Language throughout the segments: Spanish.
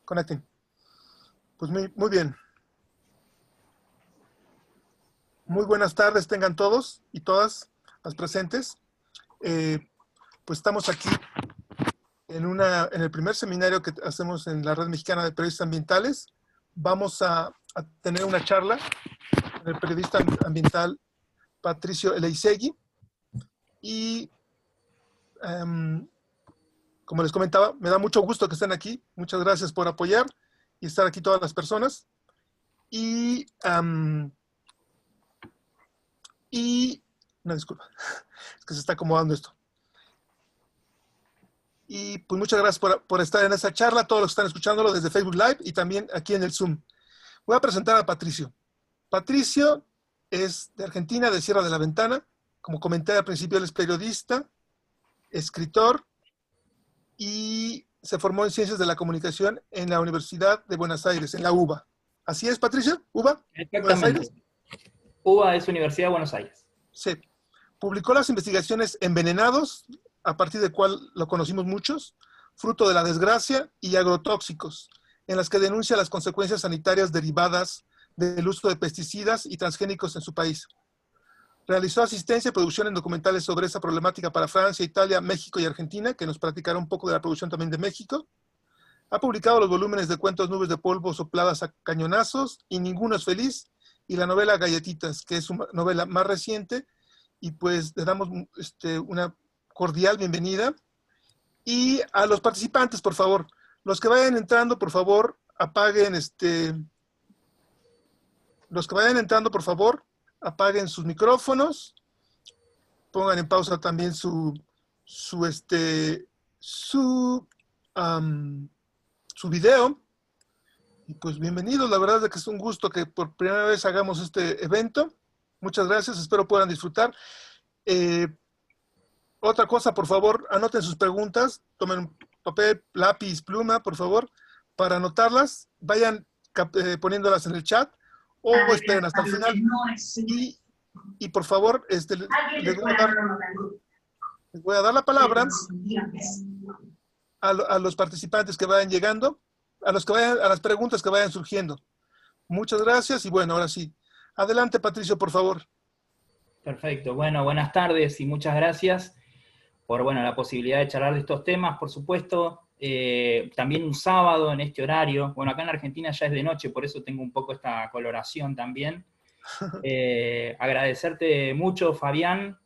Connecting. Pues muy bien. Muy buenas tardes tengan todos y todas las presentes. Pues estamos aquí en el primer seminario que hacemos en la Red Mexicana de Periodistas Ambientales. Vamos a tener una charla con el periodista ambiental Patricio Eleisegui. Y como les comentaba, me da mucho gusto que estén aquí. Muchas gracias por apoyar y estar aquí todas las personas. Y una disculpa, es que se está acomodando esto. Y pues muchas gracias por estar en esta charla, todos los que están escuchándolo desde Facebook Live y también aquí en el Zoom. Voy a presentar a Patricio. Patricio es de Argentina, de Sierra de la Ventana. Como comenté al principio, él es periodista, escritor y se formó en Ciencias de la Comunicación en la Universidad de Buenos Aires, en la UBA. ¿Así es, Patricio? ¿UBA? ¿Buenos Exactamente. Aires? UBA es Universidad de Buenos Aires. Sí. Publicó las investigaciones Envenenados, a partir de cual lo conocimos muchos, Fruto de la Desgracia y Agrotóxicos, en las que denuncia las consecuencias sanitarias derivadas del uso de pesticidas y transgénicos en su país. Realizó asistencia y producción en documentales sobre esa problemática para Francia, Italia, México y Argentina, que nos platicará un poco de la producción también de México. Ha publicado los volúmenes de cuentos Nubes de Polvo sopladas a cañonazos y Ninguno es Feliz, y la novela Galletitas, que es su novela más reciente, y pues le damos una cordial bienvenida. Y a los participantes, por favor, los que vayan entrando, por favor, apaguen los que vayan entrando, por favor, apaguen sus micrófonos, pongan en pausa también su video. Y pues bienvenidos, la verdad es que es un gusto que por primera vez hagamos este evento. Muchas gracias, espero puedan disfrutar. Otra cosa, por favor, anoten sus preguntas, tomen papel, lápiz, pluma, por favor, para anotarlas, vayan poniéndolas en el chat o esperen hasta el final. Y por favor, les voy a dar la palabra a los participantes que vayan llegando, a las preguntas que vayan surgiendo. Muchas gracias y bueno, ahora sí. Adelante, Patricio, por favor. Perfecto. Bueno, buenas tardes y muchas gracias por la posibilidad de charlar de estos temas, por supuesto. También un sábado en este horario. Bueno, acá en Argentina ya es de noche, por eso tengo un poco esta coloración también. Agradecerte mucho, Fabián,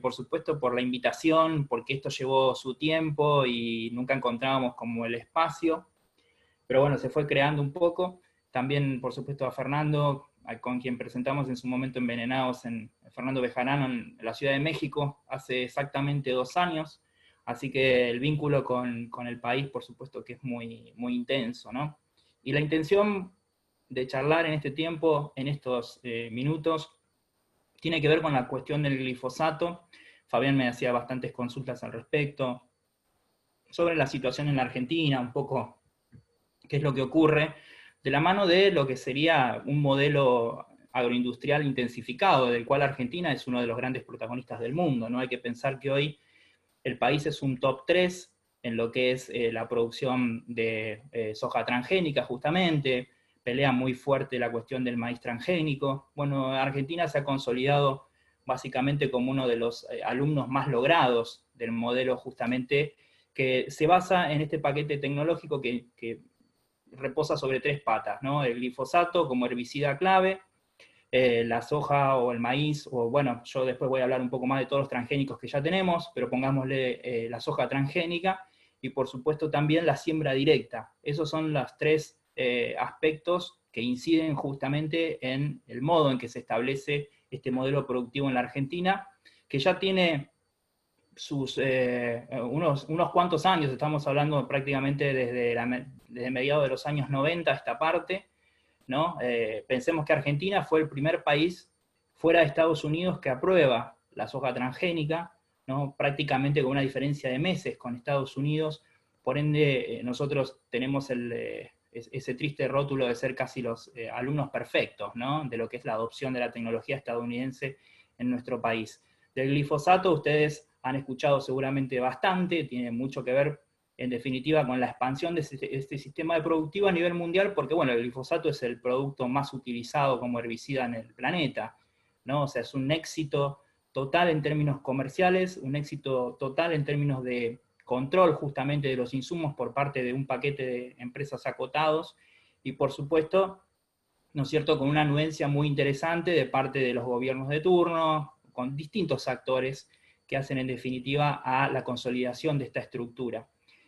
por supuesto, por la invitación, porque esto llevó su tiempo y nunca encontrábamos como el espacio. Pero bueno, se fue creando un poco. También, por supuesto, a Fernando, con quien presentamos en su momento Envenenados, Fernando Bejarano, en la Ciudad de México, hace exactamente 2 años. Así que el vínculo con el país, por supuesto, que es muy, muy intenso, ¿no? Y la intención de charlar en este tiempo, en estos minutos, tiene que ver con la cuestión del glifosato. Fabián me hacía bastantes consultas al respecto, sobre la situación en la Argentina, un poco qué es lo que ocurre, de la mano de lo que sería un modelo agroindustrial intensificado, del cual Argentina es uno de los grandes protagonistas del mundo, ¿no? Hay que pensar que hoy el país es un top 3 en lo que es la producción de soja transgénica, justamente, pelea muy fuerte la cuestión del maíz transgénico. Bueno, Argentina se ha consolidado básicamente como uno de los alumnos más logrados del modelo justamente que se basa en este paquete tecnológico que reposa sobre 3 patas, ¿no? El glifosato como herbicida clave, la soja o el maíz, o bueno, yo después voy a hablar un poco más de todos los transgénicos que ya tenemos, pero pongámosle la soja transgénica, y por supuesto también la siembra directa. Esos son los 3 aspectos que inciden justamente en el modo en que se establece este modelo productivo en la Argentina, que ya tiene unos cuantos años, estamos hablando prácticamente desde mediados de los años 90 esta parte, ¿no? Pensemos que Argentina fue el primer país fuera de Estados Unidos que aprueba la soja transgénica, ¿no? Prácticamente con una diferencia de meses con Estados Unidos, por ende nosotros tenemos ese triste rótulo de ser casi los alumnos perfectos, ¿no? De lo que es la adopción de la tecnología estadounidense en nuestro país. Del glifosato ustedes han escuchado seguramente bastante, tiene mucho que ver en definitiva, con la expansión de este sistema de productivo a nivel mundial, porque bueno, el glifosato es el producto más utilizado como herbicida en el planeta, ¿no? O sea, es un éxito total en términos comerciales, un éxito total en términos de control justamente de los insumos por parte de un paquete de empresas acotados, y por supuesto, ¿no es cierto?, con una anuencia muy interesante de parte de los gobiernos de turno, con distintos actores que hacen en definitiva a la consolidación de esta estructura.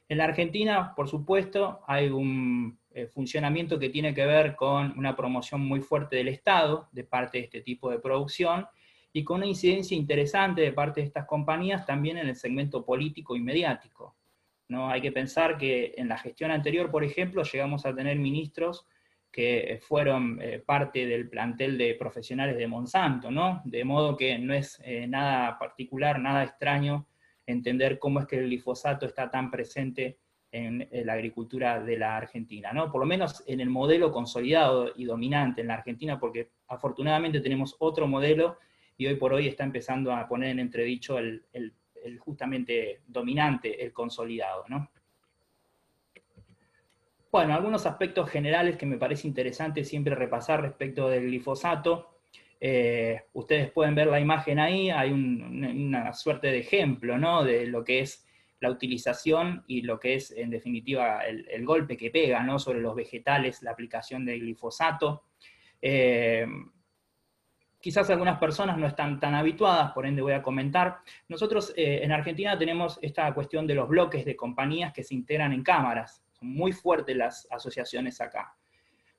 En la Argentina, por supuesto, hay un funcionamiento que tiene que ver con una promoción muy fuerte del Estado de parte de este tipo de producción, y con una incidencia interesante de parte de estas compañías también en el segmento político y mediático, ¿no? Hay que pensar que en la gestión anterior, por ejemplo, llegamos a tener ministros que fueron parte del plantel de profesionales de Monsanto, ¿no? De modo que no es nada particular, nada extraño entender cómo es que el glifosato está tan presente en la agricultura de la Argentina, ¿no? Por lo menos en el modelo consolidado y dominante en la Argentina, porque afortunadamente tenemos otro modelo y hoy por hoy está empezando a poner en entredicho el justamente dominante, el consolidado, ¿no? Bueno, algunos aspectos generales que me parece interesante siempre repasar respecto del glifosato. Ustedes pueden ver la imagen ahí, hay una suerte de ejemplo, ¿no?, de lo que es la utilización y lo que es, en definitiva, el golpe que pega, ¿no?, sobre los vegetales, la aplicación del glifosato. Quizás algunas personas no están tan habituadas, por ende voy a comentar. Nosotros en Argentina tenemos esta cuestión de los bloques de compañías que se integran en cámaras. Son muy fuertes las asociaciones acá.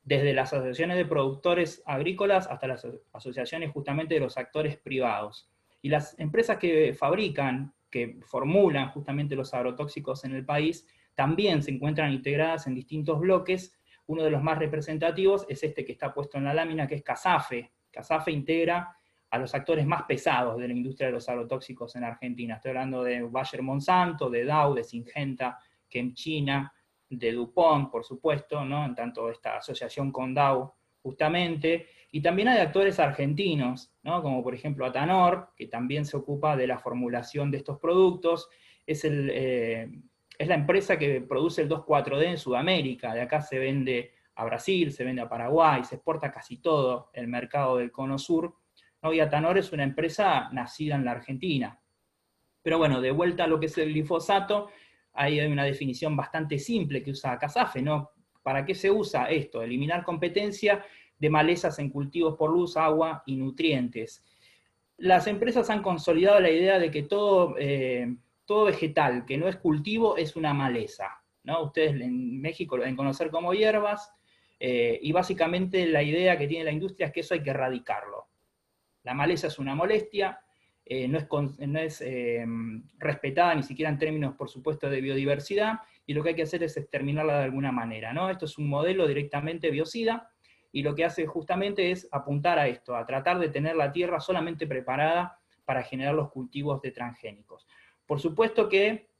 Desde las asociaciones de productores agrícolas hasta las asociaciones justamente de los actores privados. Y las empresas que fabrican, que formulan justamente los agrotóxicos en el país, también se encuentran integradas en distintos bloques. Uno de los más representativos es este que está puesto en la lámina, que es CASAFE. CASAFE integra a los actores más pesados de la industria de los agrotóxicos en Argentina. Estoy hablando de Bayer Monsanto, de Dow, de Syngenta, China, de DuPont, por supuesto, ¿no?, en tanto esta asociación con Dow, justamente, y también hay actores argentinos, ¿no?, como por ejemplo Atanor, que también se ocupa de la formulación de estos productos, es la empresa que produce el 2,4-D en Sudamérica, de acá se vende a Brasil, se vende a Paraguay, se exporta casi todo el mercado del Cono Sur, ¿no? Y Atanor es una empresa nacida en la Argentina. Pero bueno, de vuelta a lo que es el glifosato, ahí hay una definición bastante simple que usa CASAFE, ¿no? ¿Para qué se usa esto? Eliminar competencia de malezas en cultivos por luz, agua y nutrientes. Las empresas han consolidado la idea de que todo vegetal que no es cultivo es una maleza, ¿no? Ustedes en México lo deben conocer como hierbas, y básicamente la idea que tiene la industria es que eso hay que erradicarlo. La maleza es una molestia, no es respetada ni siquiera en términos, por supuesto, de biodiversidad, y lo que hay que hacer es exterminarla de alguna manera, ¿no? Esto es un modelo directamente biocida, y lo que hace justamente es apuntar a esto, a tratar de tener la tierra solamente preparada para generar los cultivos de transgénicos. Por supuesto que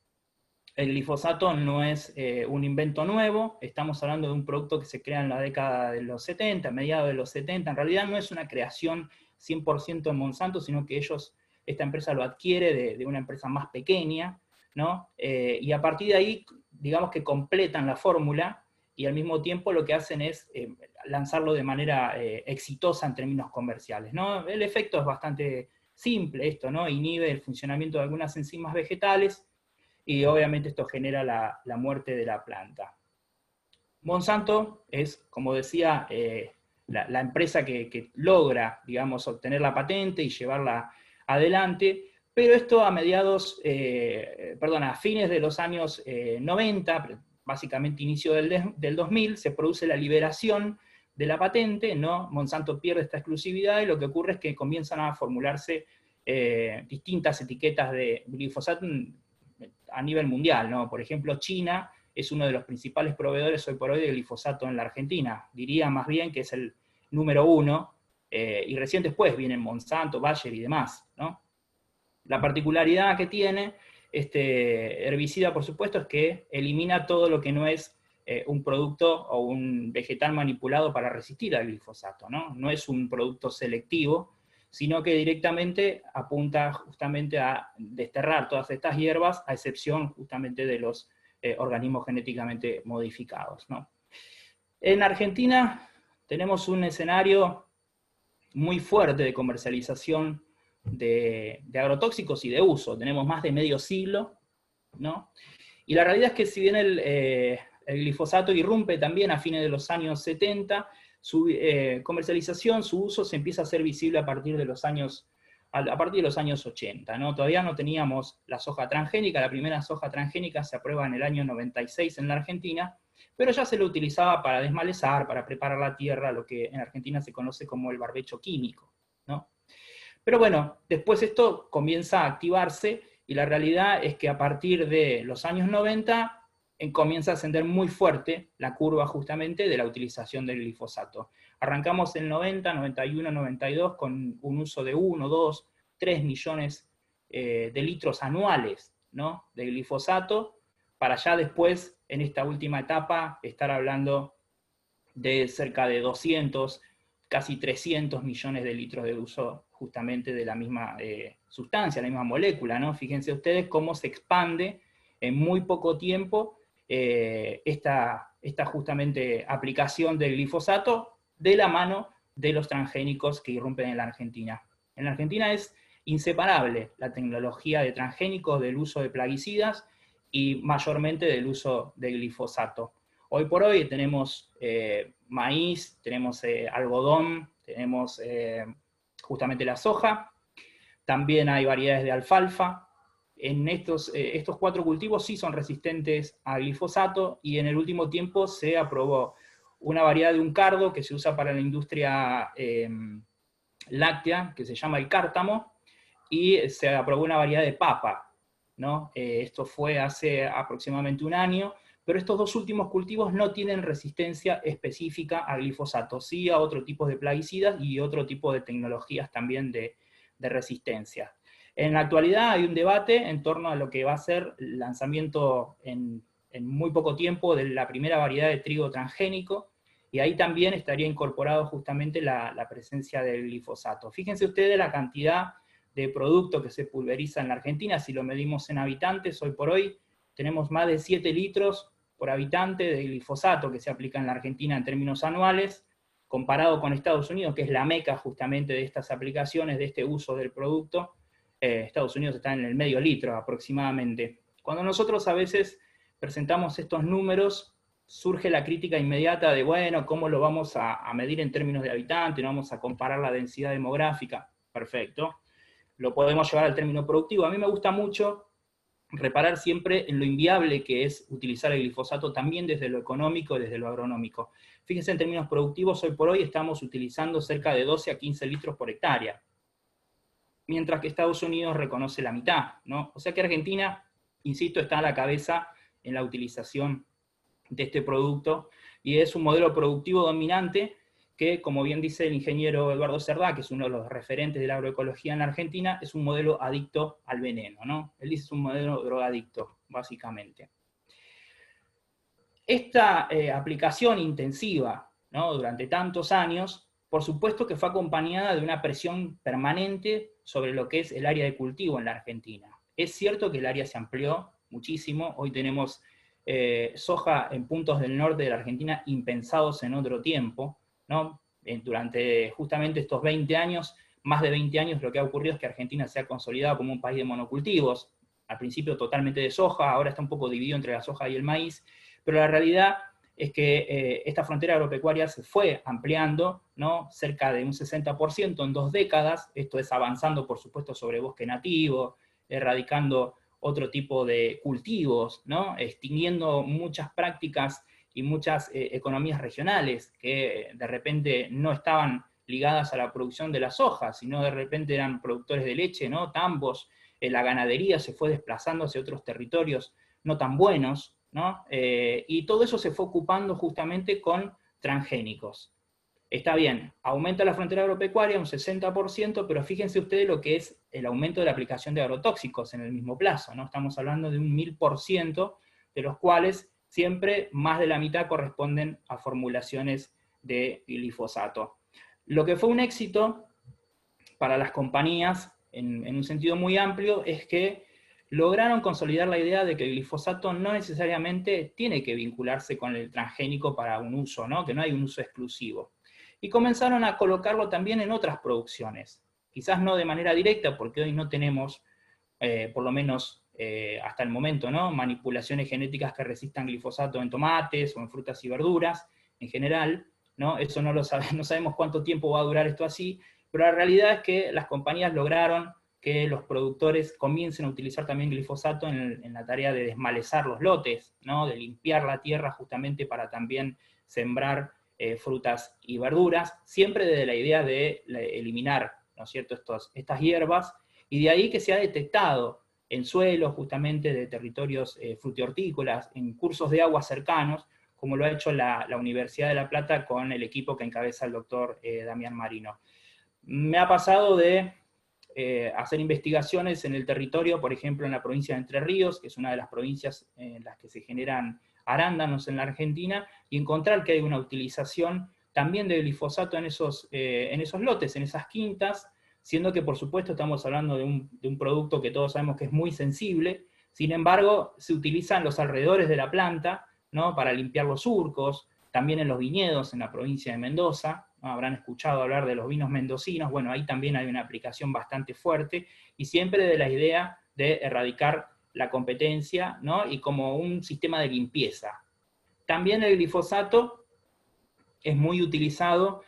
el glifosato no es un invento nuevo, estamos hablando de un producto que se crea en la década de los 70, mediados de los 70, en realidad no es una creación 100% en Monsanto, sino que esta empresa lo adquiere de una empresa más pequeña, ¿no? Y a partir de ahí, digamos que completan la fórmula, y al mismo tiempo lo que hacen es lanzarlo de manera exitosa en términos comerciales, ¿no? El efecto es bastante simple esto, ¿no? Inhibe el funcionamiento de algunas enzimas vegetales, y obviamente esto genera la muerte de la planta. Monsanto es, como decía, la empresa que logra, digamos, obtener la patente y llevarla adelante, pero esto a fines de los años 90, básicamente inicio del 2000, se produce la liberación de la patente, ¿no? Monsanto pierde esta exclusividad y lo que ocurre es que comienzan a formularse distintas etiquetas de glifosato a nivel mundial, ¿no? Por ejemplo, China es uno de los principales proveedores hoy por hoy de glifosato en la Argentina. Diría más bien que es el número 1, y recién después vienen Monsanto, Bayer y demás, ¿no? La particularidad que tiene este herbicida, por supuesto, es que elimina todo lo que no es un producto o un vegetal manipulado para resistir al glifosato, ¿no? No es un producto selectivo, sino que directamente apunta justamente a desterrar todas estas hierbas, a excepción justamente de los organismos genéticamente modificados, ¿no? En Argentina tenemos un escenario muy fuerte de comercialización de agrotóxicos y de uso. Tenemos más de medio siglo, ¿no? Y la realidad es que si bien el glifosato irrumpe también a fines de los años 70, su comercialización, su uso se empieza a hacer visible a partir de los años 80, ¿no? Todavía no teníamos la soja transgénica, la primera soja transgénica se aprueba en el año 96 en la Argentina, pero ya se lo utilizaba para desmalezar, para preparar la tierra, lo que en Argentina se conoce como el barbecho químico, ¿no? Pero bueno, después esto comienza a activarse, y la realidad es que a partir de los años 90 comienza a ascender muy fuerte la curva justamente de la utilización del glifosato. Arrancamos en 90, 91, 92 con un uso de 1, 2, 3 millones de litros anuales, ¿no?, de glifosato, para ya después, en esta última etapa, estar hablando de cerca de 200, casi 300 millones de litros de uso justamente de la misma sustancia, la misma molécula, ¿no? Fíjense ustedes cómo se expande en muy poco tiempo esta justamente aplicación del glifosato de la mano de los transgénicos que irrumpen en la Argentina. En la Argentina es inseparable la tecnología de transgénicos del uso de plaguicidas y mayormente del uso de glifosato. Hoy por hoy tenemos maíz, tenemos algodón, tenemos justamente la soja, también hay variedades de alfalfa. En estos 4 cultivos sí son resistentes a glifosato, y en el último tiempo se aprobó una variedad de un cardo que se usa para la industria láctea, que se llama el cártamo, y se aprobó una variedad de papa, ¿no? Esto fue hace aproximadamente un año, pero estos 2 últimos cultivos no tienen resistencia específica a glifosato, sí a otro tipo de plaguicidas y otro tipo de tecnologías también de resistencia. En la actualidad hay un debate en torno a lo que va a ser el lanzamiento en muy poco tiempo de la primera variedad de trigo transgénico, y ahí también estaría incorporado justamente la presencia del glifosato. Fíjense ustedes la cantidad de producto que se pulveriza en la Argentina. Si lo medimos en habitantes, hoy por hoy tenemos más de 7 litros por habitante de glifosato que se aplica en la Argentina en términos anuales, comparado con Estados Unidos, que es la meca justamente de estas aplicaciones, de este uso del producto. Estados Unidos está en el medio litro aproximadamente. Cuando nosotros a veces presentamos estos números, surge la crítica inmediata de, bueno, ¿cómo lo vamos a medir en términos de habitantes? ¿No vamos a comparar la densidad demográfica? Perfecto. Lo podemos llevar al término productivo. A mí me gusta mucho reparar siempre en lo inviable que es utilizar el glifosato también desde lo económico y desde lo agronómico. Fíjense, en términos productivos, hoy por hoy estamos utilizando cerca de 12 a 15 litros por hectárea, mientras que Estados Unidos reconoce la mitad, ¿no? O sea que Argentina, insisto, está a la cabeza en la utilización de este producto, y es un modelo productivo dominante que, como bien dice el ingeniero Eduardo Cerdá, que es uno de los referentes de la agroecología en la Argentina, es un modelo adicto al veneno, ¿no? Él dice es un modelo drogadicto, básicamente. Esta aplicación intensiva, ¿no?, durante tantos años, por supuesto que fue acompañada de una presión permanente sobre lo que es el área de cultivo en la Argentina. Es cierto que el área se amplió muchísimo. Hoy tenemos soja en puntos del norte de la Argentina impensados en otro tiempo, ¿no? Durante justamente estos 20 años, más de 20 años, lo que ha ocurrido es que Argentina se ha consolidado como un país de monocultivos, al principio totalmente de soja, ahora está un poco dividido entre la soja y el maíz, pero la realidad es que esta frontera agropecuaria se fue ampliando, ¿no?, cerca de un 60% en 2 décadas, esto es avanzando por supuesto sobre bosque nativo, erradicando otro tipo de cultivos, ¿no?, extinguiendo muchas prácticas y muchas economías regionales que de repente no estaban ligadas a la producción de la soja, sino de repente eran productores de leche, ¿no?, tambos, la ganadería se fue desplazando hacia otros territorios no tan buenos, ¿no? Y todo eso se fue ocupando justamente con transgénicos. Está bien, aumenta la frontera agropecuaria un 60%, pero fíjense ustedes lo que es el aumento de la aplicación de agrotóxicos en el mismo plazo, ¿no? Estamos hablando de un 1000%, de los cuales siempre más de la mitad corresponden a formulaciones de glifosato. Lo que fue un éxito para las compañías, en un sentido muy amplio, es que lograron consolidar la idea de que el glifosato no necesariamente tiene que vincularse con el transgénico para un uso, ¿no? Que no hay un uso exclusivo. Y comenzaron a colocarlo también en otras producciones. Quizás no de manera directa, porque hoy no tenemos, por lo menos hasta el momento, ¿no? Manipulaciones genéticas que resistan glifosato en tomates o en frutas y verduras, en general, ¿no? Eso no lo no sabemos cuánto tiempo va a durar esto así, pero la realidad es que las compañías lograron que los productores comiencen a utilizar también glifosato en la tarea de desmalezar los lotes, ¿no? De limpiar la tierra justamente para también sembrar frutas y verduras, siempre desde la idea de eliminar, ¿no es cierto?, estas hierbas, y de ahí que se ha detectado en suelos justamente de territorios frutihortícolas, en cursos de agua cercanos, como lo ha hecho la Universidad de La Plata con el equipo que encabeza el doctor Damián Marino. Me ha pasado de hacer investigaciones en el territorio, por ejemplo en la provincia de Entre Ríos, que es una de las provincias en las que se generan arándanos en la Argentina, y encontrar que hay una utilización también de glifosato en esos lotes, en esas quintas, siendo que por supuesto estamos hablando de un producto que todos sabemos que es muy sensible, sin embargo se utiliza en los alrededores de la planta, ¿no? Para limpiar los surcos, también en los viñedos en la provincia de Mendoza, ¿no? Habrán escuchado hablar de los vinos mendocinos, bueno, ahí también hay una aplicación bastante fuerte, y siempre de la idea de erradicar la competencia, ¿no? Y como un sistema de limpieza. También el glifosato es muy utilizado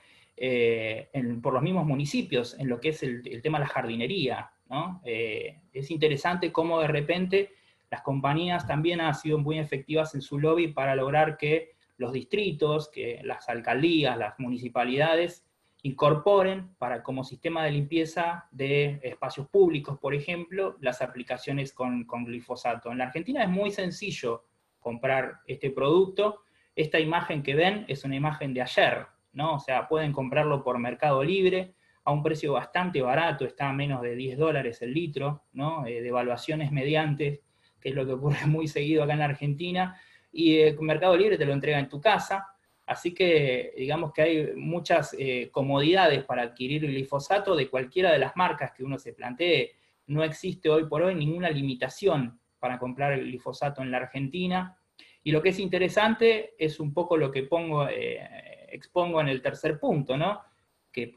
por los mismos municipios en lo que es el tema de la jardinería, ¿no? Es interesante cómo de repente las compañías también han sido muy efectivas en su lobby para lograr que los distritos, que las alcaldías, las municipalidades incorporen como sistema de limpieza de espacios públicos, por ejemplo, las aplicaciones con glifosato. En la Argentina es muy sencillo comprar este producto. Esta imagen que ven es una imagen de ayer, ¿no? O sea, pueden comprarlo por Mercado Libre a un precio bastante barato, está a menos de $10 el litro, ¿no? Devaluaciones mediante, que es lo que ocurre muy seguido acá en la Argentina, y Mercado Libre te lo entrega en tu casa, así que digamos que hay muchas comodidades para adquirir glifosato de cualquiera de las marcas que uno se plantee. No existe hoy por hoy ninguna limitación para comprar el glifosato en la Argentina, y lo que es interesante es un poco lo que expongo en el tercer punto, ¿no? Que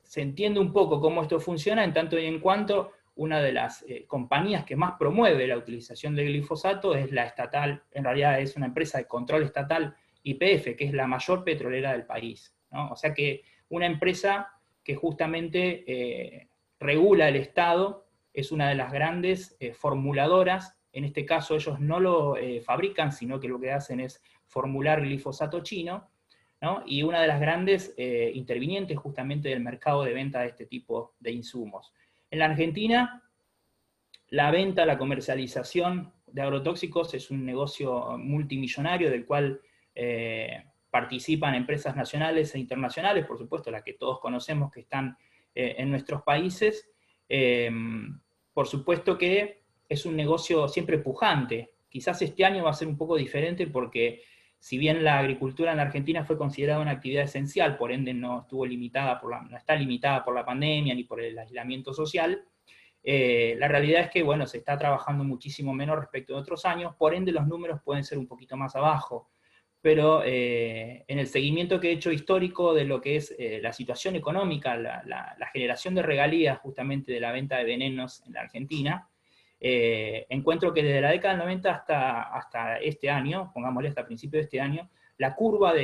se entiende un poco cómo esto funciona en tanto y en cuanto una de las compañías que más promueve la utilización del glifosato es la estatal, en realidad es una empresa de control estatal, YPF, que es la mayor petrolera del país, ¿no? O sea que una empresa que justamente regula el Estado, es una de las grandes formuladoras. En este caso ellos no lo fabrican, sino que lo que hacen es formular glifosato chino, ¿no? Y una de las grandes intervinientes justamente del mercado de venta de este tipo de insumos. En la Argentina, la venta, la comercialización de agrotóxicos es un negocio multimillonario del cual participan empresas nacionales e internacionales, por supuesto las que todos conocemos que están en nuestros países. Por supuesto que es un negocio siempre pujante. Quizás este año va a ser un poco diferente porque si bien la agricultura en la Argentina fue considerada una actividad esencial, por ende no está limitada por la pandemia ni por el aislamiento social, la realidad es que, bueno, se está trabajando muchísimo menos respecto de otros años, por ende los números pueden ser un poquito más abajo. Pero en el seguimiento que he hecho histórico de lo que es la situación económica, la generación de regalías justamente de la venta de venenos en la Argentina, encuentro que desde la década del 90 hasta este año, pongámosle hasta principios de este año, la curva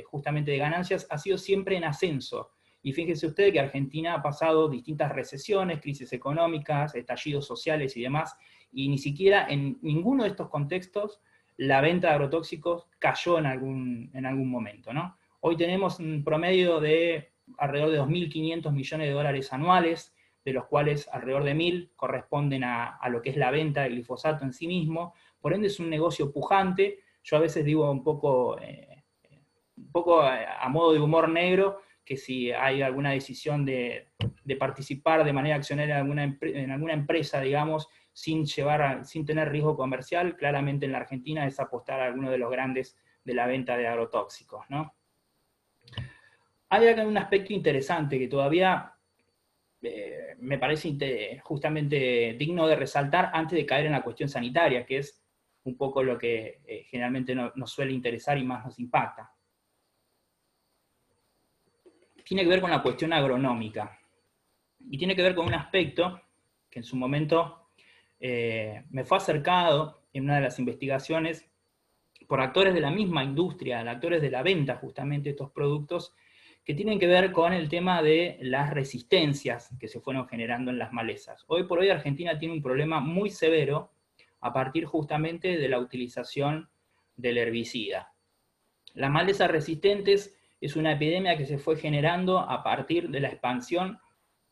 justamente de ganancias ha sido siempre en ascenso. Y fíjense ustedes que Argentina ha pasado distintas recesiones, crisis económicas, estallidos sociales y demás, y ni siquiera en ninguno de estos contextos la venta de agrotóxicos cayó en algún momento, ¿no? Hoy tenemos un promedio de alrededor de 2.500 millones de dólares anuales, de los cuales alrededor de 1.000 corresponden a lo que es la venta del glifosato en sí mismo. Por ende es un negocio pujante. Yo a veces digo un poco a modo de humor negro, que si hay alguna decisión de participar de manera accionaria en alguna empresa, digamos, sin tener riesgo comercial, claramente en la Argentina es apostar a alguno de los grandes de la venta de agrotóxicos, ¿no? Hay acá un aspecto interesante que todavía me parece justamente digno de resaltar antes de caer en la cuestión sanitaria, que es un poco lo que generalmente nos suele interesar y más nos impacta. Tiene que ver con la cuestión agronómica, y tiene que ver con un aspecto que en su momento me fue acercado en una de las investigaciones por actores de la misma industria, actores de la venta justamente de estos productos, que tienen que ver con el tema de las resistencias que se fueron generando en las malezas. Hoy por hoy Argentina tiene un problema muy severo a partir justamente de la utilización del herbicida. Las malezas resistentes es una epidemia que se fue generando a partir de la expansión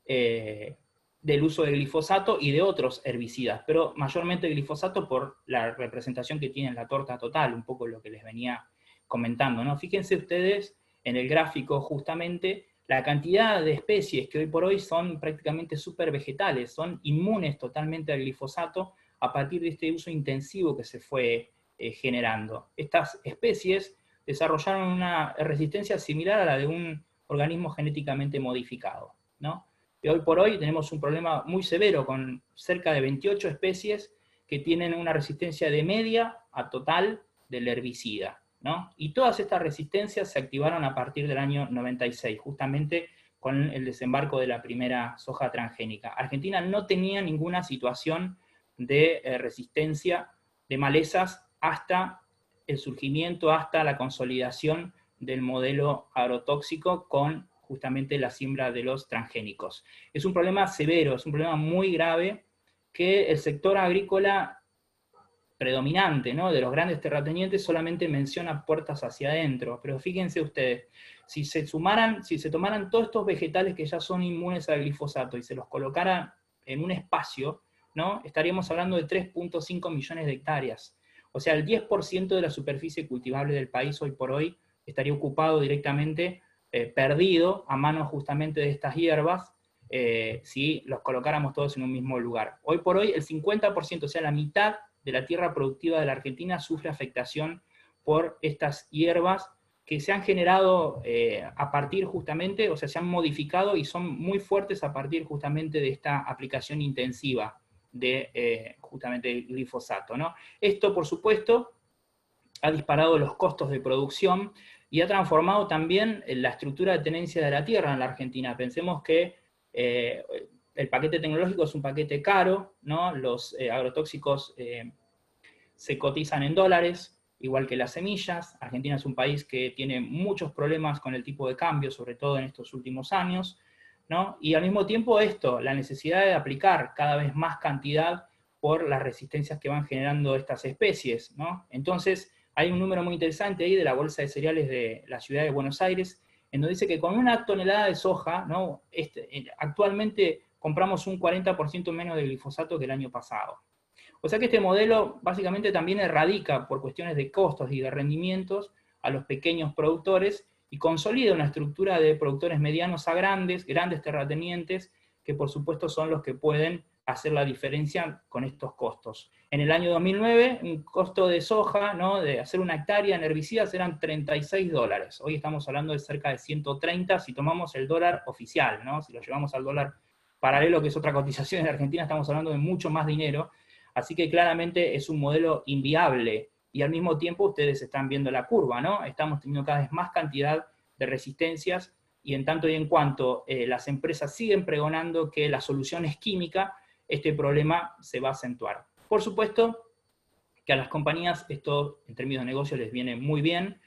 del uso de glifosato y de otros herbicidas, pero mayormente el glifosato por la representación que tiene en la torta total, un poco lo que les venía comentando, ¿no? Fíjense ustedes en el gráfico justamente la cantidad de especies que hoy por hoy son prácticamente supervegetales, son inmunes totalmente al glifosato a partir de este uso intensivo que se fue generando. Estas especies desarrollaron una resistencia similar a la de un organismo genéticamente modificado, ¿no? Y hoy por hoy tenemos un problema muy severo con cerca de 28 especies que tienen una resistencia de media a total del herbicida, ¿no? Y todas estas resistencias se activaron a partir del año 96, justamente con el desembarco de la primera soja transgénica. Argentina no tenía ninguna situación de resistencia de malezas hasta el surgimiento, hasta la consolidación del modelo agrotóxico con justamente la siembra de los transgénicos. Es un problema severo, es un problema muy grave que el sector agrícola predominante, ¿no?, de los grandes terratenientes solamente menciona puertas hacia adentro, pero fíjense ustedes, si se tomaran todos estos vegetales que ya son inmunes al glifosato y se los colocaran en un espacio, ¿no?, estaríamos hablando de 3.5 millones de hectáreas. O sea, el 10% de la superficie cultivable del país hoy por hoy estaría ocupado directamente, perdido a manos justamente de estas hierbas, si los colocáramos todos en un mismo lugar. Hoy por hoy el 50%, o sea, la mitad de la tierra productiva de la Argentina sufre afectación por estas hierbas que se han generado a partir justamente, o sea, se han modificado y son muy fuertes a partir justamente de esta aplicación intensiva de justamente el glifosato, ¿no? Esto, por supuesto, ha disparado los costos de producción y ha transformado también la estructura de tenencia de la tierra en la Argentina. Pensemos que el paquete tecnológico es un paquete caro, ¿no? Los agrotóxicos se cotizan en dólares, igual que las semillas. Argentina es un país que tiene muchos problemas con el tipo de cambio, sobre todo en estos últimos años, ¿no? Y al mismo tiempo la necesidad de aplicar cada vez más cantidad por las resistencias que van generando estas especies, ¿no? Entonces, hay un número muy interesante ahí de la Bolsa de Cereales de la Ciudad de Buenos Aires, en donde dice que con 1 tonelada de soja, ¿no?, actualmente compramos un 40% menos de glifosato que el año pasado. O sea que este modelo básicamente también erradica por cuestiones de costos y de rendimientos a los pequeños productores y consolida una estructura de productores medianos a grandes terratenientes, que por supuesto son los que pueden hacer la diferencia con estos costos. En el año 2009, un costo de soja, ¿no?, de hacer 1 hectárea en herbicidas eran $36. Hoy estamos hablando de cerca de 130 si tomamos el dólar oficial, ¿no? Si lo llevamos al dólar paralelo, que es otra cotización en Argentina, estamos hablando de mucho más dinero. Así que claramente es un modelo inviable, y al mismo tiempo ustedes están viendo la curva, ¿no? Estamos teniendo cada vez más cantidad de resistencias, y en tanto y en cuanto las empresas siguen pregonando que la solución es química, este problema se va a acentuar. Por supuesto que a las compañías esto en términos de negocio les viene muy bien,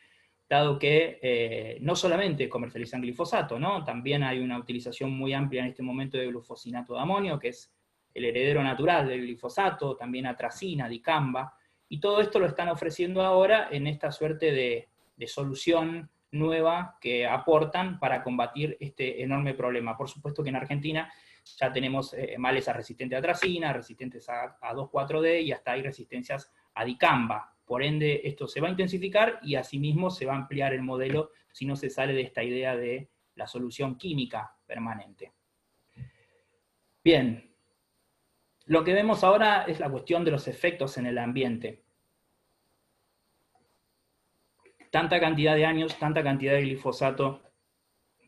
dado que no solamente comercializan glifosato, ¿no? También hay una utilización muy amplia en este momento de glufosinato de amonio, que es el heredero natural del glifosato, también atracina, dicamba, y todo esto lo están ofreciendo ahora en esta suerte de solución nueva que aportan para combatir este enorme problema. Por supuesto que en Argentina ya tenemos malezas resistentes a atracina, resistentes a 2,4-D, y hasta hay resistencias a dicamba. Por ende, esto se va a intensificar y asimismo se va a ampliar el modelo si no se sale de esta idea de la solución química permanente. Bien. Lo que vemos ahora es la cuestión de los efectos en el ambiente. Tanta cantidad de años, tanta cantidad de glifosato,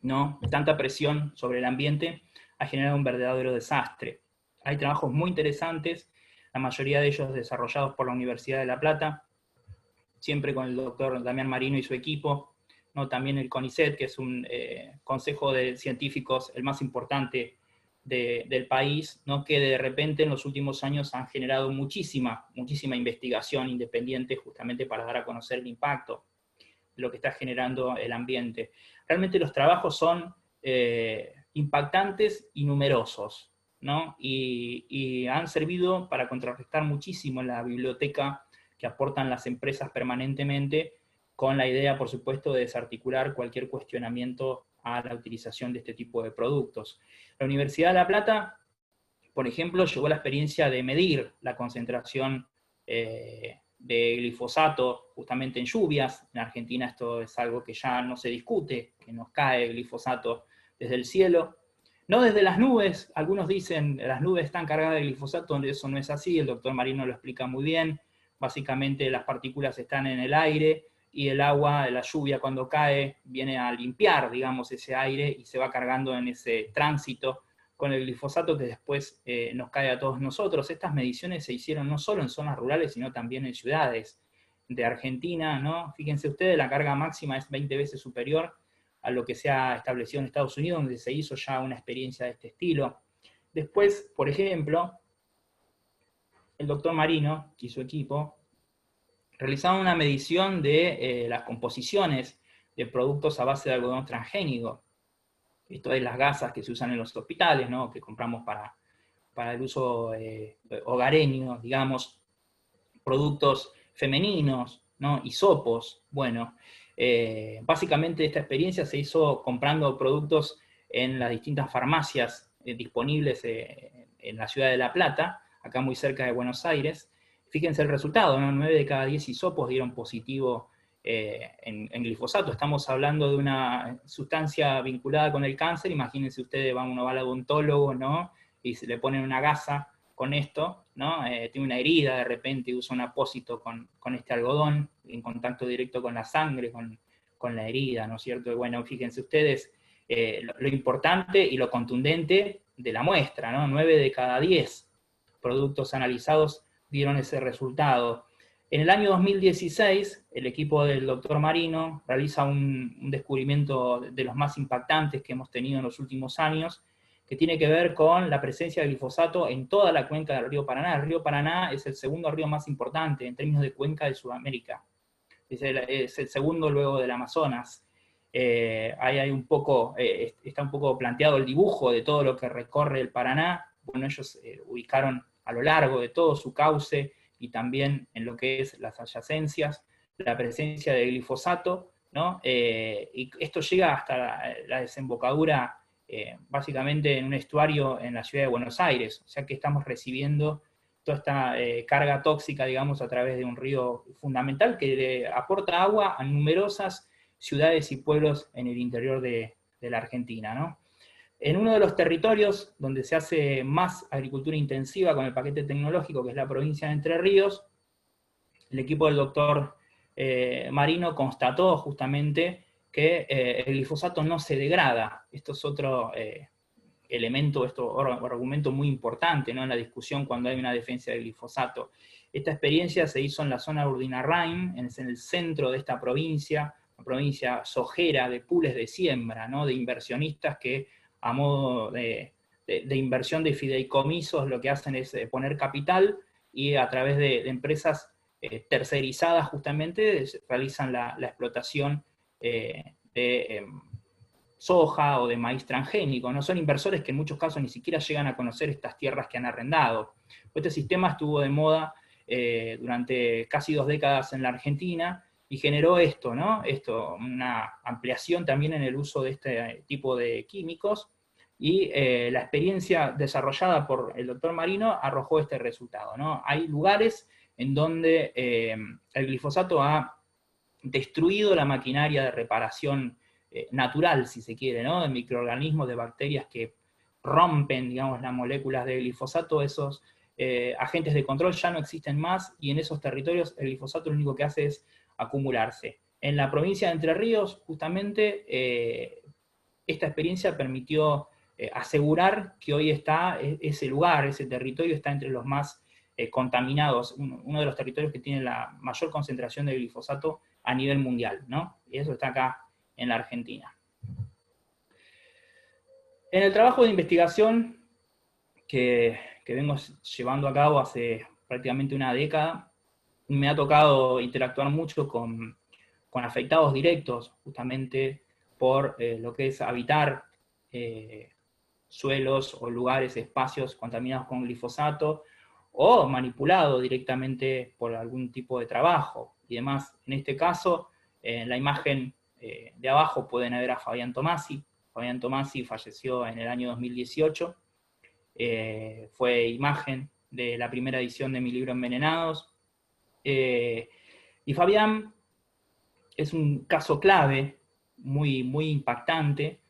¿no?, tanta presión sobre el ambiente, ha generado un verdadero desastre. Hay trabajos muy interesantes, la mayoría de ellos desarrollados por la Universidad de La Plata, siempre con el doctor Damián Marino y su equipo, ¿no? También el CONICET, que es un consejo de científicos el más importante del país, ¿no? Que de repente en los últimos años han generado muchísima investigación independiente justamente para dar a conocer el impacto de lo que está generando el ambiente. Realmente los trabajos son impactantes y numerosos, ¿no? Y han servido para contrarrestar muchísimo en la biblioteca que aportan las empresas permanentemente, con la idea, por supuesto, de desarticular cualquier cuestionamiento a la utilización de este tipo de productos. La Universidad de La Plata, por ejemplo, llevó la experiencia de medir la concentración de glifosato justamente en lluvias. En Argentina esto es algo que ya no se discute, que nos cae glifosato desde el cielo. No desde las nubes, algunos dicen las nubes están cargadas de glifosato, eso no es así, el doctor Marino lo explica muy bien. Básicamente las partículas están en el aire y el agua, la lluvia cuando cae, viene a limpiar, digamos, ese aire y se va cargando en ese tránsito con el glifosato que después nos cae a todos nosotros. Estas mediciones se hicieron no solo en zonas rurales, sino también en ciudades de Argentina, ¿no? Fíjense ustedes, la carga máxima es 20 veces superior a lo que se ha establecido en Estados Unidos, donde se hizo ya una experiencia de este estilo. Después, por ejemplo, el doctor Marino y su equipo realizaron una medición de las composiciones de productos a base de algodón transgénico. Esto es las gasas que se usan en los hospitales, ¿no? Que compramos para el uso hogareño, digamos, productos femeninos, ¿no? Hisopos. Bueno, básicamente esta experiencia se hizo comprando productos en las distintas farmacias disponibles en la ciudad de La Plata, acá muy cerca de Buenos Aires. Fíjense el resultado, ¿no? 9 de cada 10 hisopos dieron positivo en glifosato. Estamos hablando de una sustancia vinculada con el cáncer. Imagínense ustedes, uno va al odontólogo, ¿no? Y se le ponen una gasa con esto, ¿no? Tiene una herida de repente, usa un apósito con este algodón, en contacto directo con la sangre, con la herida, ¿no es cierto? Y bueno, fíjense ustedes lo importante y lo contundente de la muestra, ¿no? 9 de cada 10 productos analizados dieron ese resultado. En el año 2016, el equipo del doctor Marino realiza un descubrimiento de los más impactantes que hemos tenido en los últimos años, que tiene que ver con la presencia de glifosato en toda la cuenca del río Paraná. El río Paraná es el segundo río más importante en términos de cuenca de Sudamérica. Es el segundo luego del Amazonas. Ahí hay está un poco planteado el dibujo de todo lo que recorre el Paraná. Bueno, ellos ubicaron a lo largo de todo su cauce y también en lo que es las adyacencias, la presencia de glifosato, ¿no? Y esto llega hasta la desembocadura básicamente en un estuario en la ciudad de Buenos Aires, o sea que estamos recibiendo toda esta carga tóxica, digamos, a través de un río fundamental que le aporta agua a numerosas ciudades y pueblos en el interior de la Argentina, ¿no? En uno de los territorios donde se hace más agricultura intensiva con el paquete tecnológico, que es la provincia de Entre Ríos, el equipo del doctor Marino constató justamente que el glifosato no se degrada. Esto es otro elemento, argumento muy importante, ¿no? En la discusión cuando hay una defensa del glifosato. Esta experiencia se hizo en la zona de Urdinarrain, en el centro de esta provincia, una provincia sojera de pools de siembra, ¿no? De inversionistas que a modo de inversión de fideicomisos lo que hacen es poner capital y a través de empresas tercerizadas justamente realizan la explotación de soja o de maíz transgénico, ¿no? Son inversores que en muchos casos ni siquiera llegan a conocer estas tierras que han arrendado. Este sistema estuvo de moda durante casi 2 décadas en la Argentina y generó esto, ¿no? Una ampliación también en el uso de este tipo de químicos, y la experiencia desarrollada por el doctor Marino arrojó este resultado, ¿no? Hay lugares en donde el glifosato ha destruido la maquinaria de reparación natural, si se quiere, ¿no? De microorganismos, de bacterias que rompen, digamos, las moléculas de glifosato. Esos agentes de control ya no existen más, y en esos territorios el glifosato lo único que hace es acumularse. En la provincia de Entre Ríos, justamente, esta experiencia permitió asegurar que hoy está ese lugar, ese territorio está entre los más contaminados, uno de los territorios que tiene la mayor concentración de glifosato a nivel mundial, ¿no? Y eso está acá en la Argentina. En el trabajo de investigación que vengo llevando a cabo hace prácticamente una década, me ha tocado interactuar mucho con afectados directos, justamente por lo que es habitar suelos o lugares, espacios contaminados con glifosato, o manipulado directamente por algún tipo de trabajo y demás. En este caso, en la imagen de abajo pueden ver a Fabián Tomasi. Fabián Tomasi falleció en el año 2018, fue imagen de la primera edición de mi libro Envenenados, y Fabián es un caso clave, muy, muy impactante,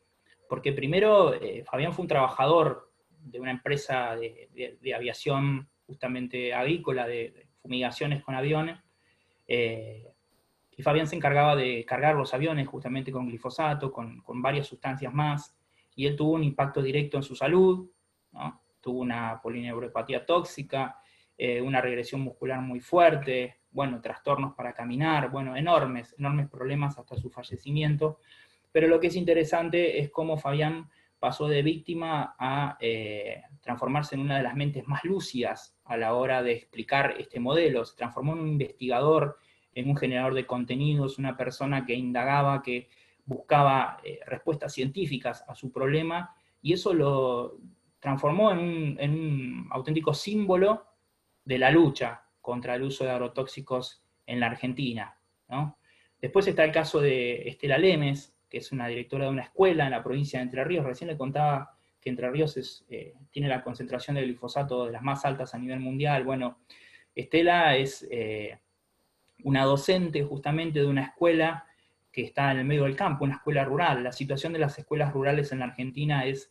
porque primero Fabián fue un trabajador de una empresa de aviación justamente agrícola, de fumigaciones con aviones, y Fabián se encargaba de cargar los aviones justamente con glifosato, con varias sustancias más, y él tuvo un impacto directo en su salud, ¿no? Tuvo una polineuropatía tóxica, una regresión muscular muy fuerte, bueno, trastornos para caminar, bueno, enormes problemas hasta su fallecimiento. Pero lo que es interesante es cómo Fabián pasó de víctima a transformarse en una de las mentes más lúcidas a la hora de explicar este modelo. Se transformó en un investigador, en un generador de contenidos, una persona que indagaba, que buscaba respuestas científicas a su problema, y eso lo transformó en un auténtico símbolo de la lucha contra el uso de agrotóxicos en la Argentina, ¿no? Después está el caso de Estela Lemes, que es una directora de una escuela en la provincia de Entre Ríos. Recién le contaba que Entre Ríos tiene la concentración de glifosato de las más altas a nivel mundial. Bueno, Estela es una docente justamente de una escuela que está en el medio del campo, una escuela rural. La situación de las escuelas rurales en la Argentina es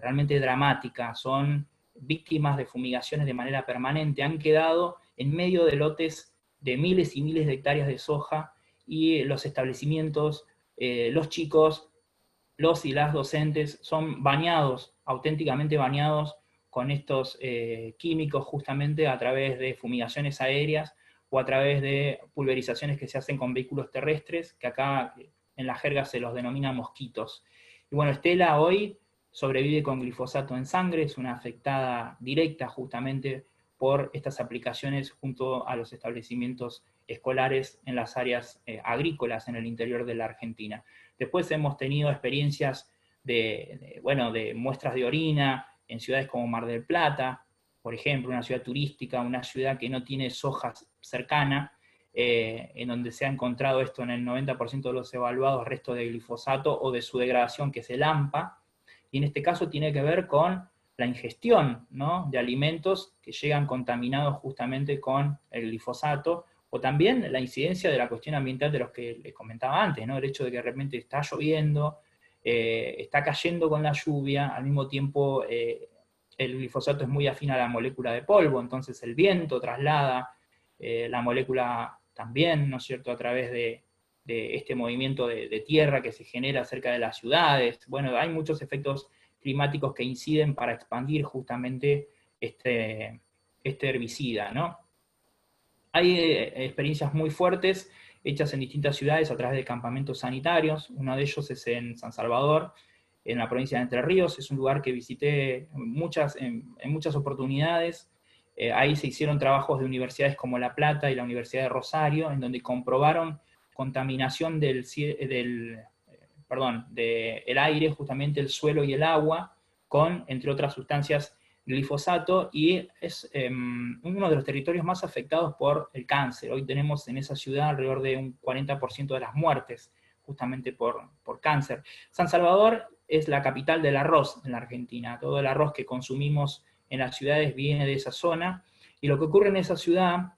realmente dramática. Son víctimas de fumigaciones de manera permanente. Han quedado en medio de lotes de miles y miles de hectáreas de soja, y los establecimientos, los chicos, los y las docentes son bañados, auténticamente bañados con estos químicos justamente a través de fumigaciones aéreas o a través de pulverizaciones que se hacen con vehículos terrestres, que acá en la jerga se los denomina mosquitos. Y bueno, Estela hoy sobrevive con glifosato en sangre, es una afectada directa justamente por estas aplicaciones junto a los establecimientos escolares en las áreas agrícolas en el interior de la Argentina. Después hemos tenido experiencias de muestras de orina en ciudades como Mar del Plata, por ejemplo, una ciudad turística, una ciudad que no tiene soja cercana, en donde se ha encontrado esto en el 90% de los evaluados, restos de glifosato o de su degradación, que es el AMPA, y en este caso tiene que ver con la ingestión, ¿no?, de alimentos que llegan contaminados justamente con el glifosato, o también la incidencia de la cuestión ambiental de los que les comentaba antes, ¿no?, el hecho de que de repente está lloviendo, está cayendo con la lluvia, al mismo tiempo el glifosato es muy afín a la molécula de polvo, entonces el viento traslada la molécula también, ¿no es cierto?, a través de este movimiento de tierra que se genera cerca de las ciudades. Bueno, hay muchos efectos climáticos que inciden para expandir justamente este herbicida, ¿no? Hay experiencias muy fuertes hechas en distintas ciudades a través de campamentos sanitarios. Uno de ellos es en San Salvador, en la provincia de Entre Ríos. Es un lugar que visité en muchas oportunidades. Ahí se hicieron trabajos de universidades como La Plata y la Universidad de Rosario, en donde comprobaron contaminación del aire, justamente el suelo y el agua, con, entre otras sustancias, glifosato, y es uno de los territorios más afectados por el cáncer. Hoy tenemos en esa ciudad alrededor de un 40% de las muertes, justamente por cáncer. San Salvador es la capital del arroz en la Argentina. Todo el arroz que consumimos en las ciudades viene de esa zona, y lo que ocurre en esa ciudad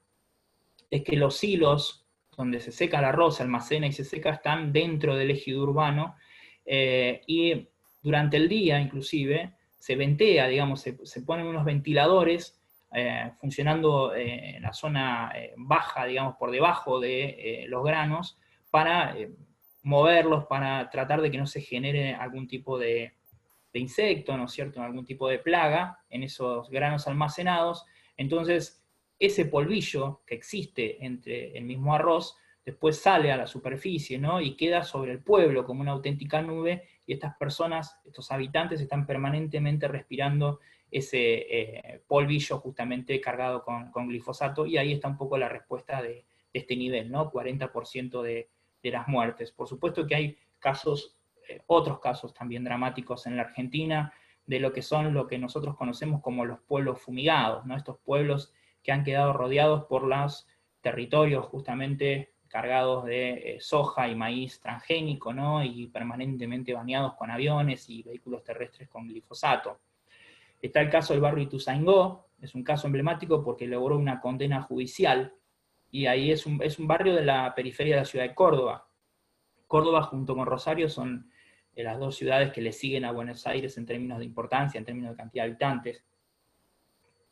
es que los silos donde se seca el arroz, se almacena y se seca, están dentro del ejido urbano, y durante el día inclusive se ventea, digamos, se ponen unos ventiladores funcionando en la zona baja, digamos, por debajo de los granos, para moverlos, para tratar de que no se genere algún tipo de insecto, ¿no es cierto?, en algún tipo de plaga, en esos granos almacenados. Entonces, ese polvillo que existe entre el mismo arroz, después sale a la superficie, ¿no?, y queda sobre el pueblo como una auténtica nube, y estas personas, estos habitantes, están permanentemente respirando ese polvillo justamente cargado con glifosato, y ahí está un poco la respuesta de este nivel, ¿no? 40% de las muertes. Por supuesto que hay casos, otros casos también dramáticos en la Argentina, de lo que nosotros conocemos como los pueblos fumigados, ¿no? Estos pueblos que han quedado rodeados por los territorios justamente cargados de soja y maíz transgénico, ¿no? Y permanentemente bañados con aviones y vehículos terrestres con glifosato. Está el caso del barrio Ituzaingó, es un caso emblemático porque logró una condena judicial, y ahí es un barrio de la periferia de la ciudad de Córdoba. Córdoba junto con Rosario son las dos ciudades que le siguen a Buenos Aires en términos de importancia, en términos de cantidad de habitantes.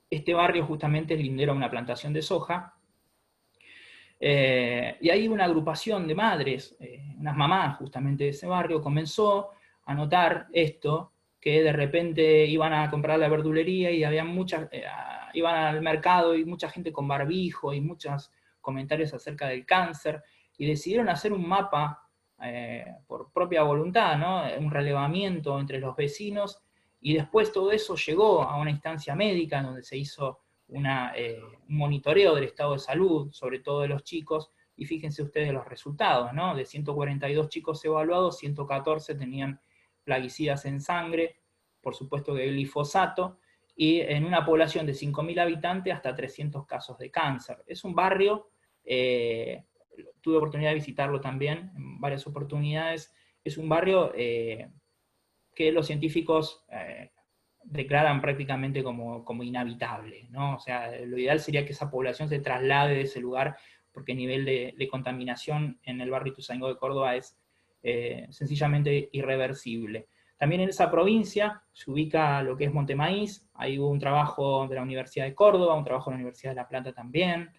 Este barrio justamente es lindero a una plantación de soja, y ahí una agrupación de madres, unas mamás justamente de ese barrio, comenzó a notar esto, que de repente iban a comprar la verdulería y había iban al mercado y mucha gente con barbijo y muchos comentarios acerca del cáncer, y decidieron hacer un mapa por propia voluntad, ¿no? Un relevamiento entre los vecinos, y después todo eso llegó a una instancia médica donde se hizo un monitoreo del estado de salud, sobre todo de los chicos, y fíjense ustedes los resultados, ¿no? De 142 chicos evaluados, 114 tenían plaguicidas en sangre, por supuesto que glifosato, y en una población de 5.000 habitantes hasta 300 casos de cáncer. Es un barrio, tuve oportunidad de visitarlo también en varias oportunidades, es un barrio que los científicos declaran prácticamente como inhabitable, ¿no? O sea, lo ideal sería que esa población se traslade de ese lugar, porque el nivel de contaminación en el barrio Ituzaingó de Córdoba es sencillamente irreversible. También en esa provincia se ubica lo que es Montemaíz, ahí hubo un trabajo de la Universidad de Córdoba, un trabajo de la Universidad de La Plata también,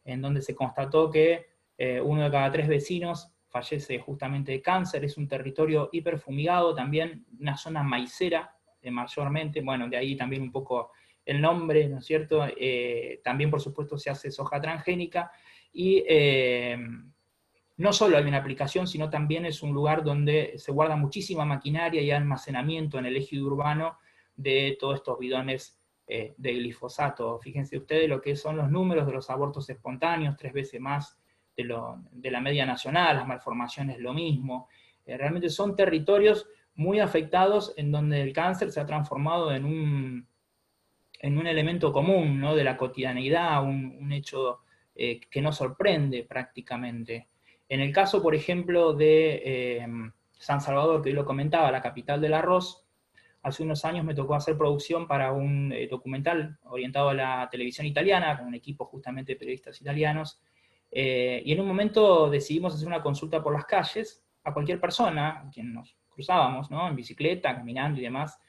en donde se constató que 1 de cada 3 vecinos fallece justamente de cáncer. Es un territorio hiperfumigado, también una zona maicera, mayormente, bueno, de ahí también un poco el nombre, ¿no es cierto? También, por supuesto, se hace soja transgénica, y no solo hay una aplicación, sino también es un lugar donde se guarda muchísima maquinaria y almacenamiento en el ejido urbano de todos estos bidones de glifosato. Fíjense ustedes lo que son los números de los abortos espontáneos, 3 veces más de la media nacional, las malformaciones lo mismo. Realmente son territorios muy afectados en donde el cáncer se ha transformado en un elemento común, ¿no?, de la cotidianeidad, un hecho que nos sorprende prácticamente. En el caso, por ejemplo, de San Salvador, que hoy lo comentaba, la capital del arroz, hace unos años me tocó hacer producción para un documental orientado a la televisión italiana, con un equipo justamente de periodistas italianos, y en un momento decidimos hacer una consulta por las calles a cualquier persona, a quien nos cruzábamos, ¿no?, en bicicleta, caminando y demás,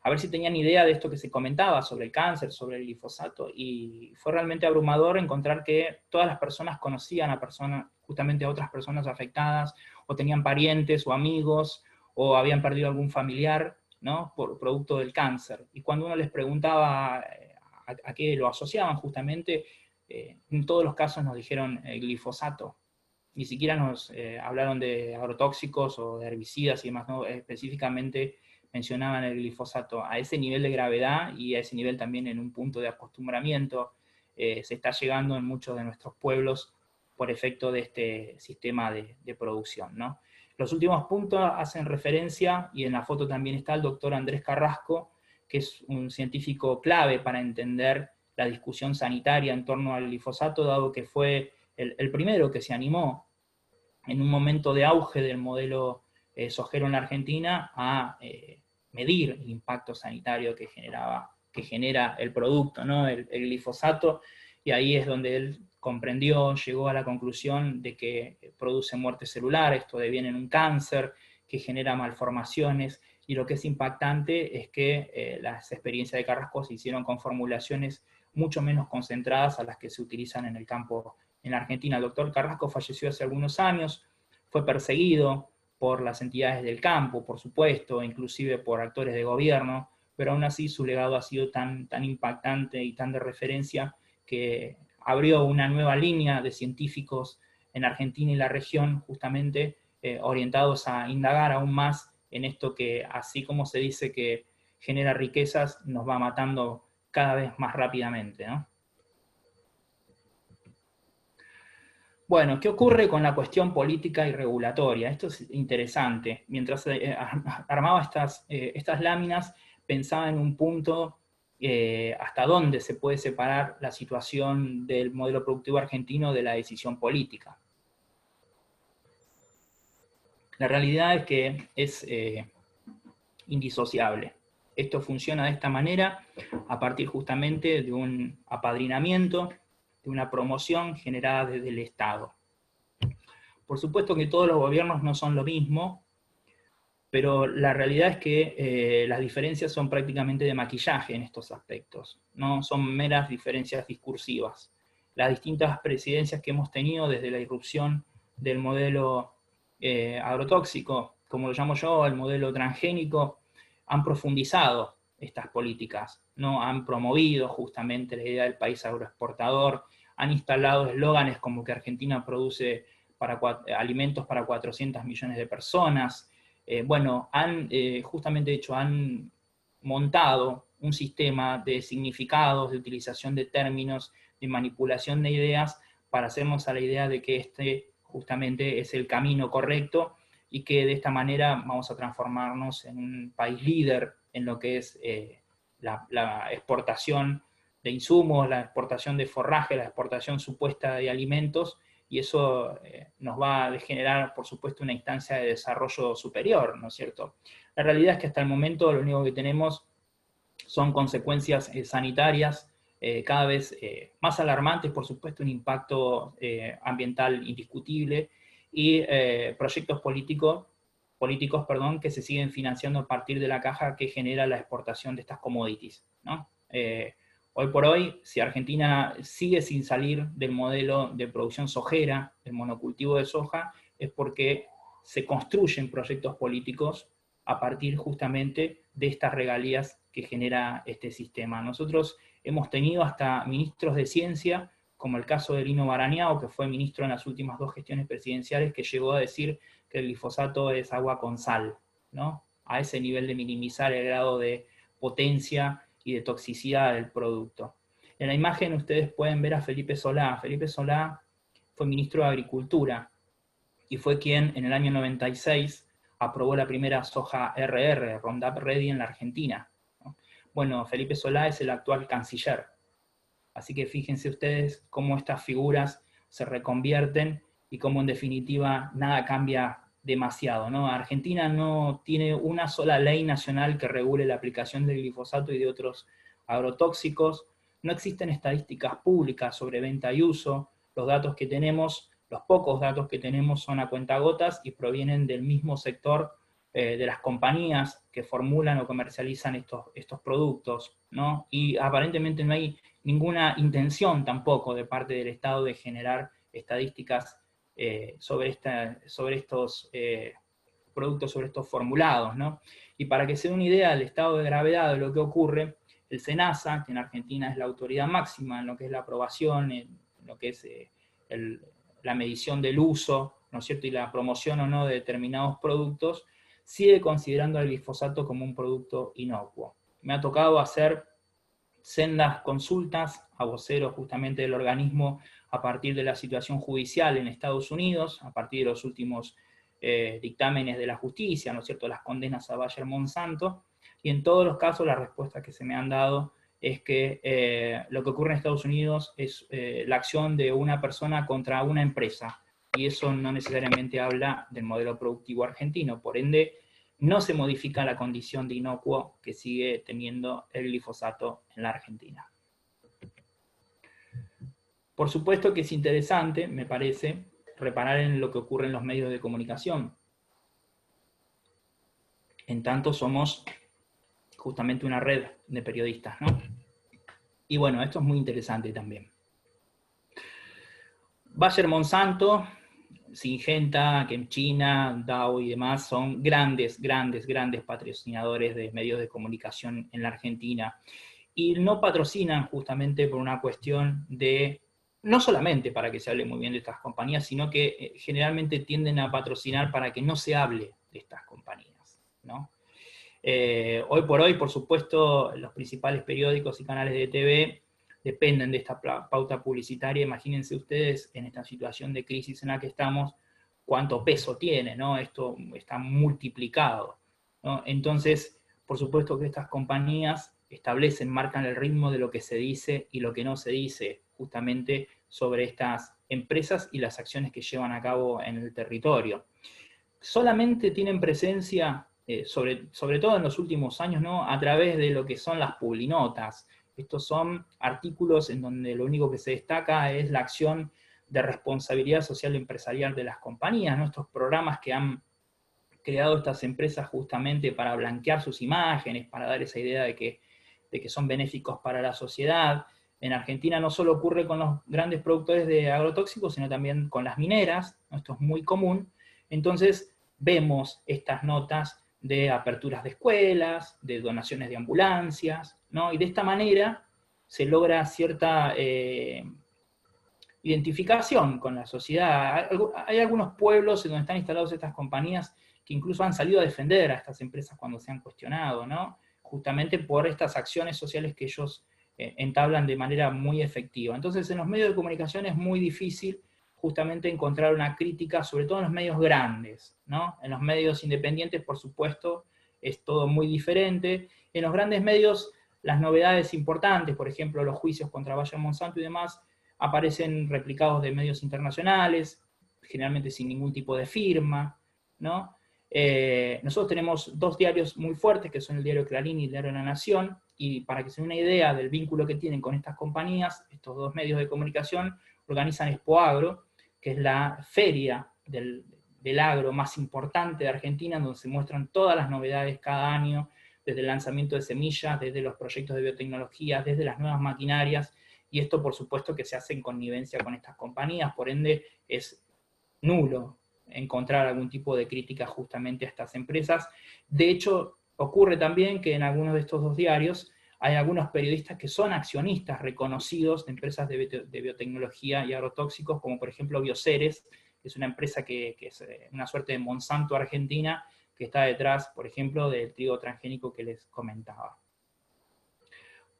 a ver si tenían idea de esto que se comentaba sobre el cáncer, sobre el glifosato, y fue realmente abrumador encontrar que todas las personas conocían justamente a otras personas afectadas, o tenían parientes o amigos, o habían perdido algún familiar, ¿no?, por producto del cáncer. Y cuando uno les preguntaba a qué lo asociaban justamente, en todos los casos nos dijeron glifosato. Ni siquiera nos hablaron de agrotóxicos o de herbicidas y demás, ¿no? Específicamente mencionaban el glifosato. A ese nivel de gravedad, y a ese nivel también en un punto de acostumbramiento, se está llegando en muchos de nuestros pueblos por efecto de este sistema de producción, ¿no? Los últimos puntos hacen referencia, y en la foto también está el doctor Andrés Carrasco, que es un científico clave para entender la discusión sanitaria en torno al glifosato, dado que fue el primero que se animó en un momento de auge del modelo sojero en la Argentina a medir el impacto sanitario que genera el producto, ¿no?, el glifosato, y ahí es donde él comprendió, llegó a la conclusión de que produce muerte celular, esto deviene en un cáncer, que genera malformaciones, y lo que es impactante es que las experiencias de Carrasco se hicieron con formulaciones mucho menos concentradas a las que se utilizan en el campo en la Argentina. El doctor Carrasco falleció hace algunos años, fue perseguido, por las entidades del campo, por supuesto, inclusive por actores de gobierno, pero aún así su legado ha sido tan impactante y tan de referencia que abrió una nueva línea de científicos en Argentina y la región, justamente orientados a indagar aún más en esto que, así como se dice que genera riquezas, nos va matando cada vez más rápidamente, ¿no? Bueno, ¿qué ocurre con la cuestión política y regulatoria? Esto es interesante. Mientras armaba estas láminas, pensaba en un punto hasta dónde se puede separar la situación del modelo productivo argentino de la decisión política. La realidad es que es indisociable. Esto funciona de esta manera a partir justamente de un apadrinamiento, de una promoción generada desde el Estado. Por supuesto que todos los gobiernos no son lo mismo, pero la realidad es que las diferencias son prácticamente de maquillaje en estos aspectos, no son meras diferencias discursivas. Las distintas presidencias que hemos tenido desde la irrupción del modelo agrotóxico, como lo llamo yo, el modelo transgénico, han profundizado estas políticas, ¿no? Han promovido justamente la idea del país agroexportador, han instalado eslóganes como que Argentina produce alimentos para 400 millones de personas. Bueno, han montado un sistema de significados, de utilización de términos, de manipulación de ideas, para hacernos a la idea de que este justamente es el camino correcto y que de esta manera vamos a transformarnos en un país líder en lo que es la exportación de insumos, la exportación de forraje, la exportación supuesta de alimentos, y eso nos va a generar, por supuesto, una instancia de desarrollo superior, ¿no es cierto? La realidad es que hasta el momento lo único que tenemos son consecuencias sanitarias cada vez más alarmantes, por supuesto, un impacto ambiental indiscutible, y proyectos políticos, que se siguen financiando a partir de la caja que genera la exportación de estas commodities, ¿no? Hoy por hoy, si Argentina sigue sin salir del modelo de producción sojera, del monocultivo de soja, es porque se construyen proyectos políticos a partir justamente de estas regalías que genera este sistema. Nosotros hemos tenido hasta ministros de ciencia, como el caso de Lino Barañao, que fue ministro en las últimas 2 gestiones presidenciales, que llegó a decir que el glifosato es agua con sal, ¿no? A ese nivel de minimizar el grado de potencia y de toxicidad del producto. En la imagen ustedes pueden ver a Felipe Solá. Felipe Solá fue ministro de Agricultura y fue quien en el año 96 aprobó la primera soja RR, Roundup Ready, en la Argentina. Bueno, Felipe Solá es el actual canciller. Así que fíjense ustedes cómo estas figuras se reconvierten y cómo en definitiva nada cambia demasiado, ¿no? Argentina no tiene una sola ley nacional que regule la aplicación del glifosato y de otros agrotóxicos, no existen estadísticas públicas sobre venta y uso, los datos que tenemos, los pocos datos que tenemos son a cuentagotas y provienen del mismo sector de las compañías que formulan o comercializan estos productos, ¿no? Y aparentemente no hay ninguna intención tampoco de parte del Estado de generar estadísticas sobre estos productos, sobre estos formulados, ¿no? Y para que se dé una idea del estado de gravedad de lo que ocurre, el SENASA, que en Argentina es la autoridad máxima en lo que es la aprobación, en lo que es la medición del uso, ¿no es cierto?, y la promoción o no de determinados productos, sigue considerando al glifosato como un producto inocuo. Me ha tocado hacer sendas consultas a voceros justamente del organismo a partir de la situación judicial en Estados Unidos, a partir de los últimos dictámenes de la justicia, ¿no es cierto?, las condenas a Bayer Monsanto, y en todos los casos las respuestas que se me han dado es que lo que ocurre en Estados Unidos es la acción de una persona contra una empresa, y eso no necesariamente habla del modelo productivo argentino, por ende no se modifica la condición de inocuo que sigue teniendo el glifosato en la Argentina. Por supuesto que es interesante, me parece, reparar en lo que ocurre en los medios de comunicación. En tanto somos justamente una red de periodistas, ¿no? Y bueno, esto es muy interesante también. Bayer Monsanto, Syngenta, que en China, Dow y demás, son grandes patrocinadores de medios de comunicación en la Argentina. Y no patrocinan justamente por una cuestión de, no solamente para que se hable muy bien de estas compañías, sino que generalmente tienden a patrocinar para que no se hable de estas compañías, ¿no? Hoy por hoy, por supuesto, los principales periódicos y canales de TV dependen de esta pauta publicitaria. Imagínense ustedes, en esta situación de crisis en la que estamos, cuánto peso tiene, ¿no? Esto está multiplicado, ¿no? Entonces, por supuesto que estas compañías establecen, marcan el ritmo de lo que se dice y lo que no se dice, justamente sobre estas empresas y las acciones que llevan a cabo en el territorio. Solamente tienen presencia, sobre todo en los últimos años, ¿no?, a través de lo que son las publinotas. Estos son artículos en donde lo único que se destaca es la acción de responsabilidad social empresarial de las compañías, ¿no? Estos programas que han creado estas empresas justamente para blanquear sus imágenes, para dar esa idea de que son benéficos para la sociedad. En Argentina no solo ocurre con los grandes productores de agrotóxicos, sino también con las mineras, ¿no? Esto es muy común. Entonces vemos estas notas de aperturas de escuelas, de donaciones de ambulancias, ¿no? Y de esta manera se logra cierta identificación con la sociedad. Hay algunos pueblos en donde están instalados estas compañías que incluso han salido a defender a estas empresas cuando se han cuestionado, ¿no? Justamente por estas acciones sociales que ellos entablan de manera muy efectiva. Entonces, en los medios de comunicación es muy difícil justamente encontrar una crítica, sobre todo en los medios grandes, ¿no? En los medios independientes, por supuesto, es todo muy diferente. En los grandes medios, las novedades importantes, por ejemplo, los juicios contra Bayer Monsanto y demás, aparecen replicados de medios internacionales, generalmente sin ningún tipo de firma, ¿no? Nosotros tenemos dos diarios muy fuertes, que son el diario Clarín y el diario La Nación, y para que se den una idea del vínculo que tienen con estas compañías, estos dos medios de comunicación organizan Expo Agro, que es la feria del agro más importante de Argentina, donde se muestran todas las novedades cada año, desde el lanzamiento de semillas, desde los proyectos de biotecnología, desde las nuevas maquinarias, y esto por supuesto que se hace en connivencia con estas compañías, por ende es nulo encontrar algún tipo de crítica justamente a estas empresas. De hecho, ocurre también que en algunos de estos dos diarios hay algunos periodistas que son accionistas reconocidos de empresas de biotecnología y agrotóxicos, como por ejemplo Bioceres, que es una empresa que es una suerte de Monsanto argentina, que está detrás, por ejemplo, del trigo transgénico que les comentaba.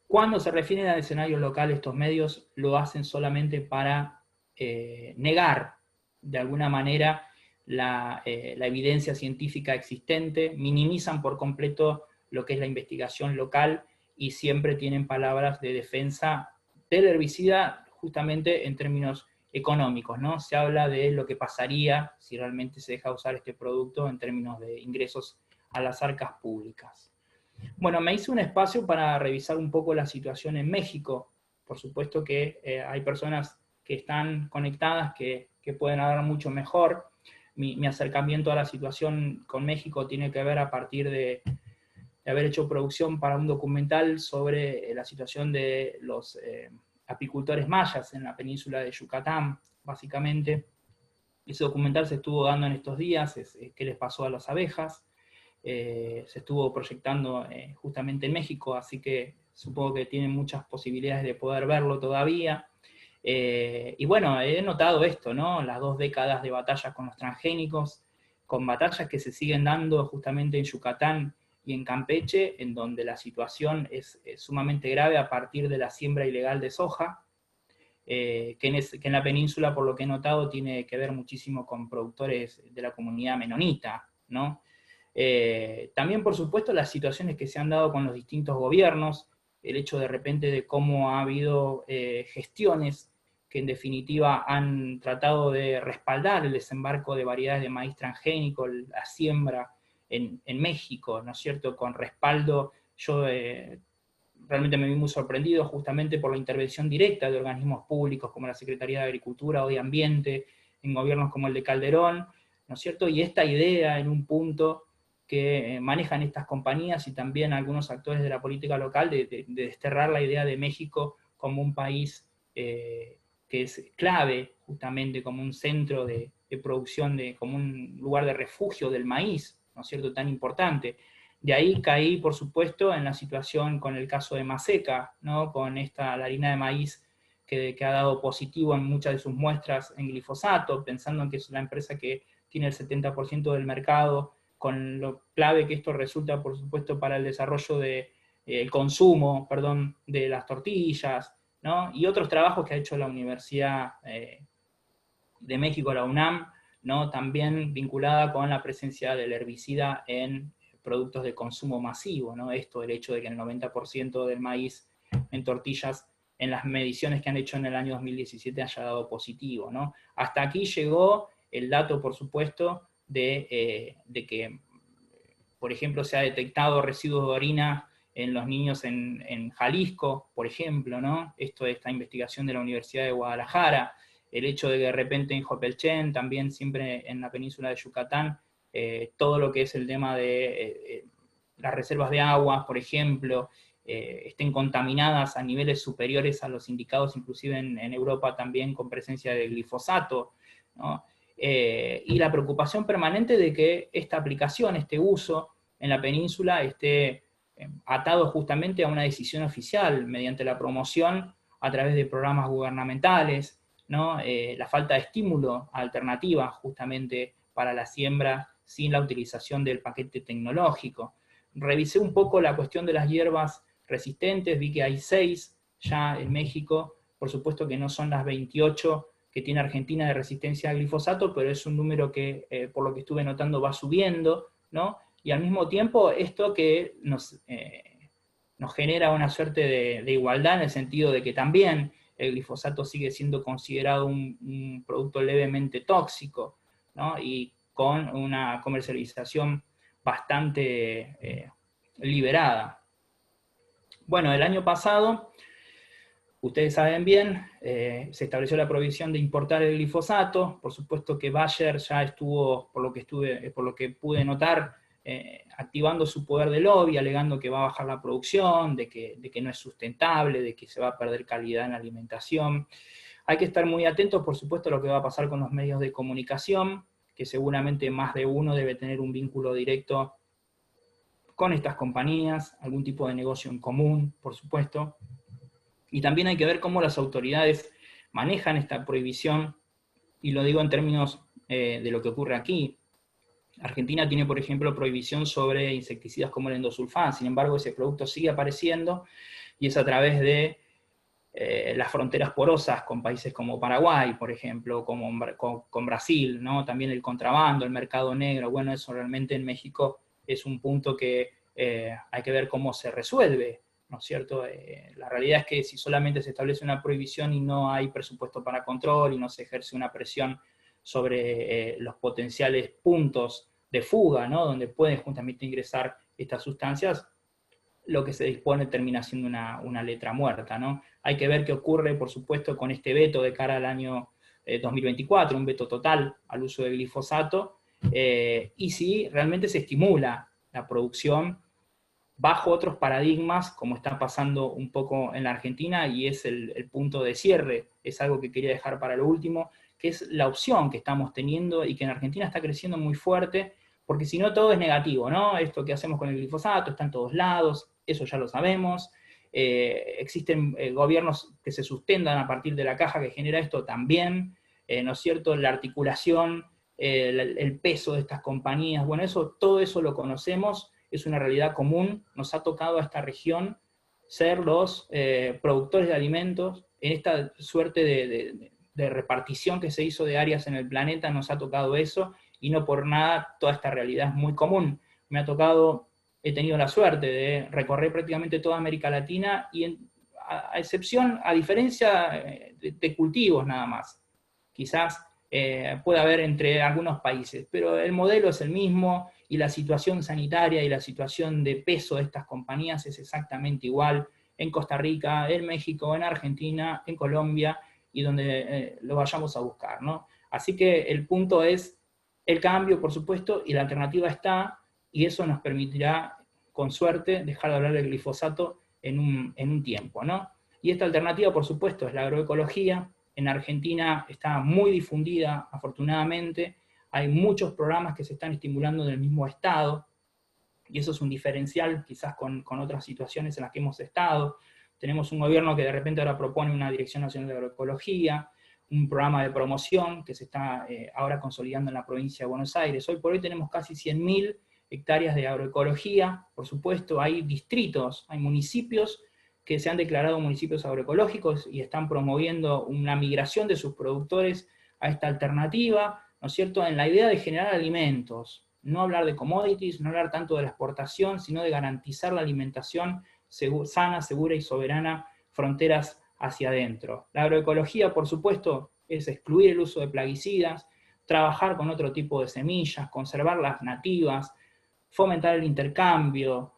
Cuando se refieren al escenario local, estos medios lo hacen solamente para negar, de alguna manera, la evidencia científica existente, minimizan por completo lo que es la investigación local y siempre tienen palabras de defensa del herbicida justamente en términos económicos, ¿no? Se habla de lo que pasaría si realmente se deja usar este producto en términos de ingresos a las arcas públicas. Bueno, me hice un espacio para revisar un poco la situación en México. Por supuesto que hay personas que están conectadas que pueden hablar mucho mejor. Mi acercamiento a la situación con México tiene que ver a partir de haber hecho producción para un documental sobre la situación de los apicultores mayas en la península de Yucatán, básicamente. Ese documental se estuvo dando en estos días, qué les pasó a las abejas. Se estuvo proyectando justamente en México, así que supongo que tienen muchas posibilidades de poder verlo todavía. Y bueno, he notado esto, ¿no? Las 2 décadas de batallas con los transgénicos, con batallas que se siguen dando justamente en Yucatán y en Campeche, en donde la situación es sumamente grave a partir de la siembra ilegal de soja, que en la península, por lo que he notado, tiene que ver muchísimo con productores de la comunidad menonita, ¿no? También, por supuesto, las situaciones que se han dado con los distintos gobiernos, el hecho de repente de cómo ha habido gestiones que en definitiva han tratado de respaldar el desembarco de variedades de maíz transgénico, la siembra en México, ¿no es cierto?, con respaldo. Yo realmente me vi muy sorprendido justamente por la intervención directa de organismos públicos como la Secretaría de Agricultura o de Ambiente, en gobiernos como el de Calderón, ¿no es cierto?, y esta idea en un punto que manejan estas compañías y también algunos actores de la política local de desterrar la idea de México como un país que es clave justamente como un centro de de producción, como un lugar de refugio del maíz, ¿no es cierto?, tan importante. De ahí caí, por supuesto, en la situación con el caso de Maseca, ¿no?, con la harina de maíz que ha dado positivo en muchas de sus muestras en glifosato, pensando en que es la empresa que tiene el 70% del mercado, con lo clave que esto resulta, por supuesto, para el desarrollo el consumo, perdón, de las tortillas, ¿no?, y otros trabajos que ha hecho la Universidad de México, la UNAM, ¿no?, también vinculada con la presencia del herbicida en productos de consumo masivo, ¿no?, esto, el hecho de que el 90% del maíz en tortillas, en las mediciones que han hecho en el año 2017, haya dado positivo, ¿no? Hasta aquí llegó el dato, por supuesto, de que, por ejemplo, se ha detectado residuos de orina en los niños en Jalisco, por ejemplo, ¿no? Esta investigación de la Universidad de Guadalajara, el hecho de que de repente en Jopelchen, también siempre en la península de Yucatán, todo lo que es el tema de las reservas de agua, por ejemplo, estén contaminadas a niveles superiores a los indicados, inclusive en Europa también con presencia de glifosato, ¿no? Y la preocupación permanente de que esta aplicación, este uso en la península esté atado justamente a una decisión oficial mediante la promoción a través de programas gubernamentales, ¿no? La falta de estímulo a alternativas justamente para la siembra sin la utilización del paquete tecnológico. Revisé un poco la cuestión de las hierbas resistentes, vi que hay 6 ya en México, por supuesto que no son las 28 que tiene Argentina de resistencia al glifosato, pero es un número que, por lo que estuve notando, va subiendo, ¿no? Y al mismo tiempo esto que nos genera una suerte de igualdad en el sentido de que también el glifosato sigue siendo considerado un producto levemente tóxico, ¿no?, y con una comercialización bastante liberada. Bueno, el año pasado, ustedes saben bien, se estableció la prohibición de importar el glifosato. Por supuesto que Bayer ya estuvo, por lo que pude notar, activando su poder de lobby, alegando que va a bajar la producción, de que no es sustentable, de que se va a perder calidad en la alimentación. Hay que estar muy atentos, por supuesto, a lo que va a pasar con los medios de comunicación, que seguramente más de uno debe tener un vínculo directo con estas compañías, algún tipo de negocio en común, por supuesto. Y también hay que ver cómo las autoridades manejan esta prohibición, y lo digo en términos de lo que ocurre aquí. Argentina tiene, por ejemplo, prohibición sobre insecticidas como el endosulfán, sin embargo ese producto sigue apareciendo, y es a través de las fronteras porosas con países como Paraguay, por ejemplo, con Brasil, ¿no? También el contrabando, el mercado negro. Bueno, eso realmente en México es un punto que hay que ver cómo se resuelve, ¿no es cierto? La realidad es que si solamente se establece una prohibición y no hay presupuesto para control y no se ejerce una presión sobre los potenciales puntos de fuga, ¿no?, donde pueden justamente ingresar estas sustancias, lo que se dispone termina siendo una letra muerta, ¿no? Hay que ver qué ocurre, por supuesto, con este veto de cara al año 2024, un veto total al uso de glifosato, y si realmente se estimula la producción bajo otros paradigmas, como está pasando un poco en la Argentina, y es el punto de cierre, es algo que quería dejar para lo último, que es la opción que estamos teniendo y que en Argentina está creciendo muy fuerte, porque si no todo es negativo, ¿no? Esto que hacemos con el glifosato está en todos lados, eso ya lo sabemos. Existen gobiernos que se sustentan a partir de la caja que genera esto también, ¿no es cierto? La articulación, el peso de estas compañías, bueno, todo eso lo conocemos, es una realidad común, nos ha tocado a esta región ser los productores de alimentos, en esta suerte de repartición que se hizo de áreas en el planeta, nos ha tocado eso, y no por nada toda esta realidad es muy común. He tenido la suerte de recorrer prácticamente toda América Latina, y a diferencia de cultivos nada más, quizás puede haber entre algunos países, pero el modelo es el mismo, y la situación sanitaria y la situación de peso de estas compañías es exactamente igual en Costa Rica, en México, en Argentina, en Colombia, y donde lo vayamos a buscar, ¿no? Así que el punto es el cambio, por supuesto, y la alternativa está, y eso nos permitirá, con suerte, dejar de hablar del glifosato en un tiempo, ¿no? Y esta alternativa, por supuesto, es la agroecología, En Argentina está muy difundida, afortunadamente. Hay muchos programas que se están estimulando del mismo Estado, y eso es un diferencial quizás con otras situaciones en las que hemos estado. Tenemos un gobierno que de repente ahora propone una Dirección Nacional de Agroecología, un programa de promoción que se está ahora consolidando en la provincia de Buenos Aires. Hoy por hoy tenemos casi 100.000 hectáreas de agroecología. Por supuesto, hay distritos, hay municipios que se han declarado municipios agroecológicos y están promoviendo una migración de sus productores a esta alternativa, ¿no es cierto?, en la idea de generar alimentos. No hablar de commodities, no hablar tanto de la exportación, sino de garantizar la alimentación sana, segura y soberana, fronteras hacia adentro. La agroecología, por supuesto, es excluir el uso de plaguicidas, trabajar con otro tipo de semillas, conservar las nativas, fomentar el intercambio,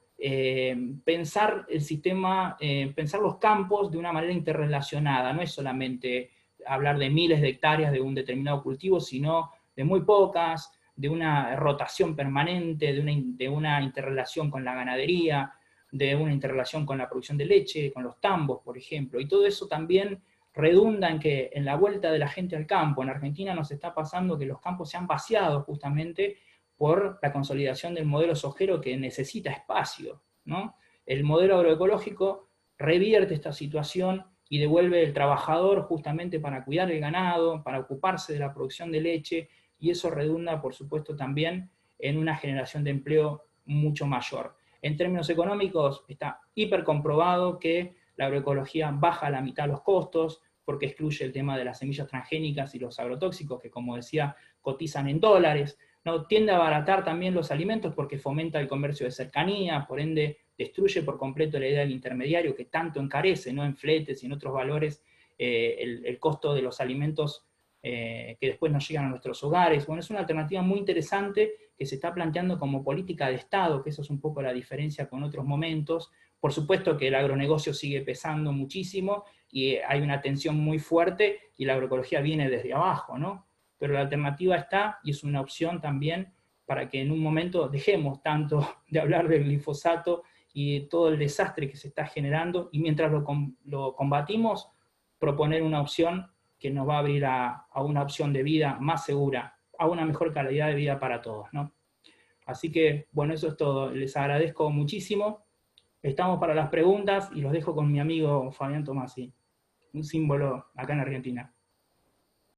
pensar el sistema, pensar los campos de una manera interrelacionada. No es solamente hablar de miles de hectáreas de un determinado cultivo, sino de muy pocas, de una rotación permanente, de una interrelación con la ganadería, de una interrelación con la producción de leche, con los tambos, por ejemplo. Y todo eso también redunda en que en la vuelta de la gente al campo, en Argentina nos está pasando que los campos se han vaciado justamente por la consolidación del modelo sojero que necesita espacio, ¿no? El modelo agroecológico revierte esta situación y devuelve el trabajador justamente para cuidar el ganado, para ocuparse de la producción de leche, y eso redunda, por supuesto, también en una generación de empleo mucho mayor. En términos económicos, está hiper comprobado que la agroecología baja a la mitad los costos, porque excluye el tema de las semillas transgénicas y los agrotóxicos, que como decía, cotizan en dólares. No, tiende a abaratar también los alimentos porque fomenta el comercio de cercanía, por ende destruye por completo la idea del intermediario que tanto encarece, ¿no?, en fletes y en otros valores, el costo de los alimentos que después nos llegan a nuestros hogares. Bueno, es una alternativa muy interesante que se está planteando como política de Estado, que eso es un poco la diferencia con otros momentos. Por supuesto que el agronegocio sigue pesando muchísimo y hay una tensión muy fuerte y la agroecología viene desde abajo, ¿no? Pero la alternativa está y es una opción también para que en un momento dejemos tanto de hablar del glifosato y de todo el desastre que se está generando, y mientras lo combatimos, proponer una opción que nos va a abrir a una opción de vida más segura, a una mejor calidad de vida para todos, ¿no? Así que, bueno, eso es todo. Les agradezco muchísimo. Estamos para las preguntas y los dejo con mi amigo Fabián Tomasi, un símbolo acá en Argentina.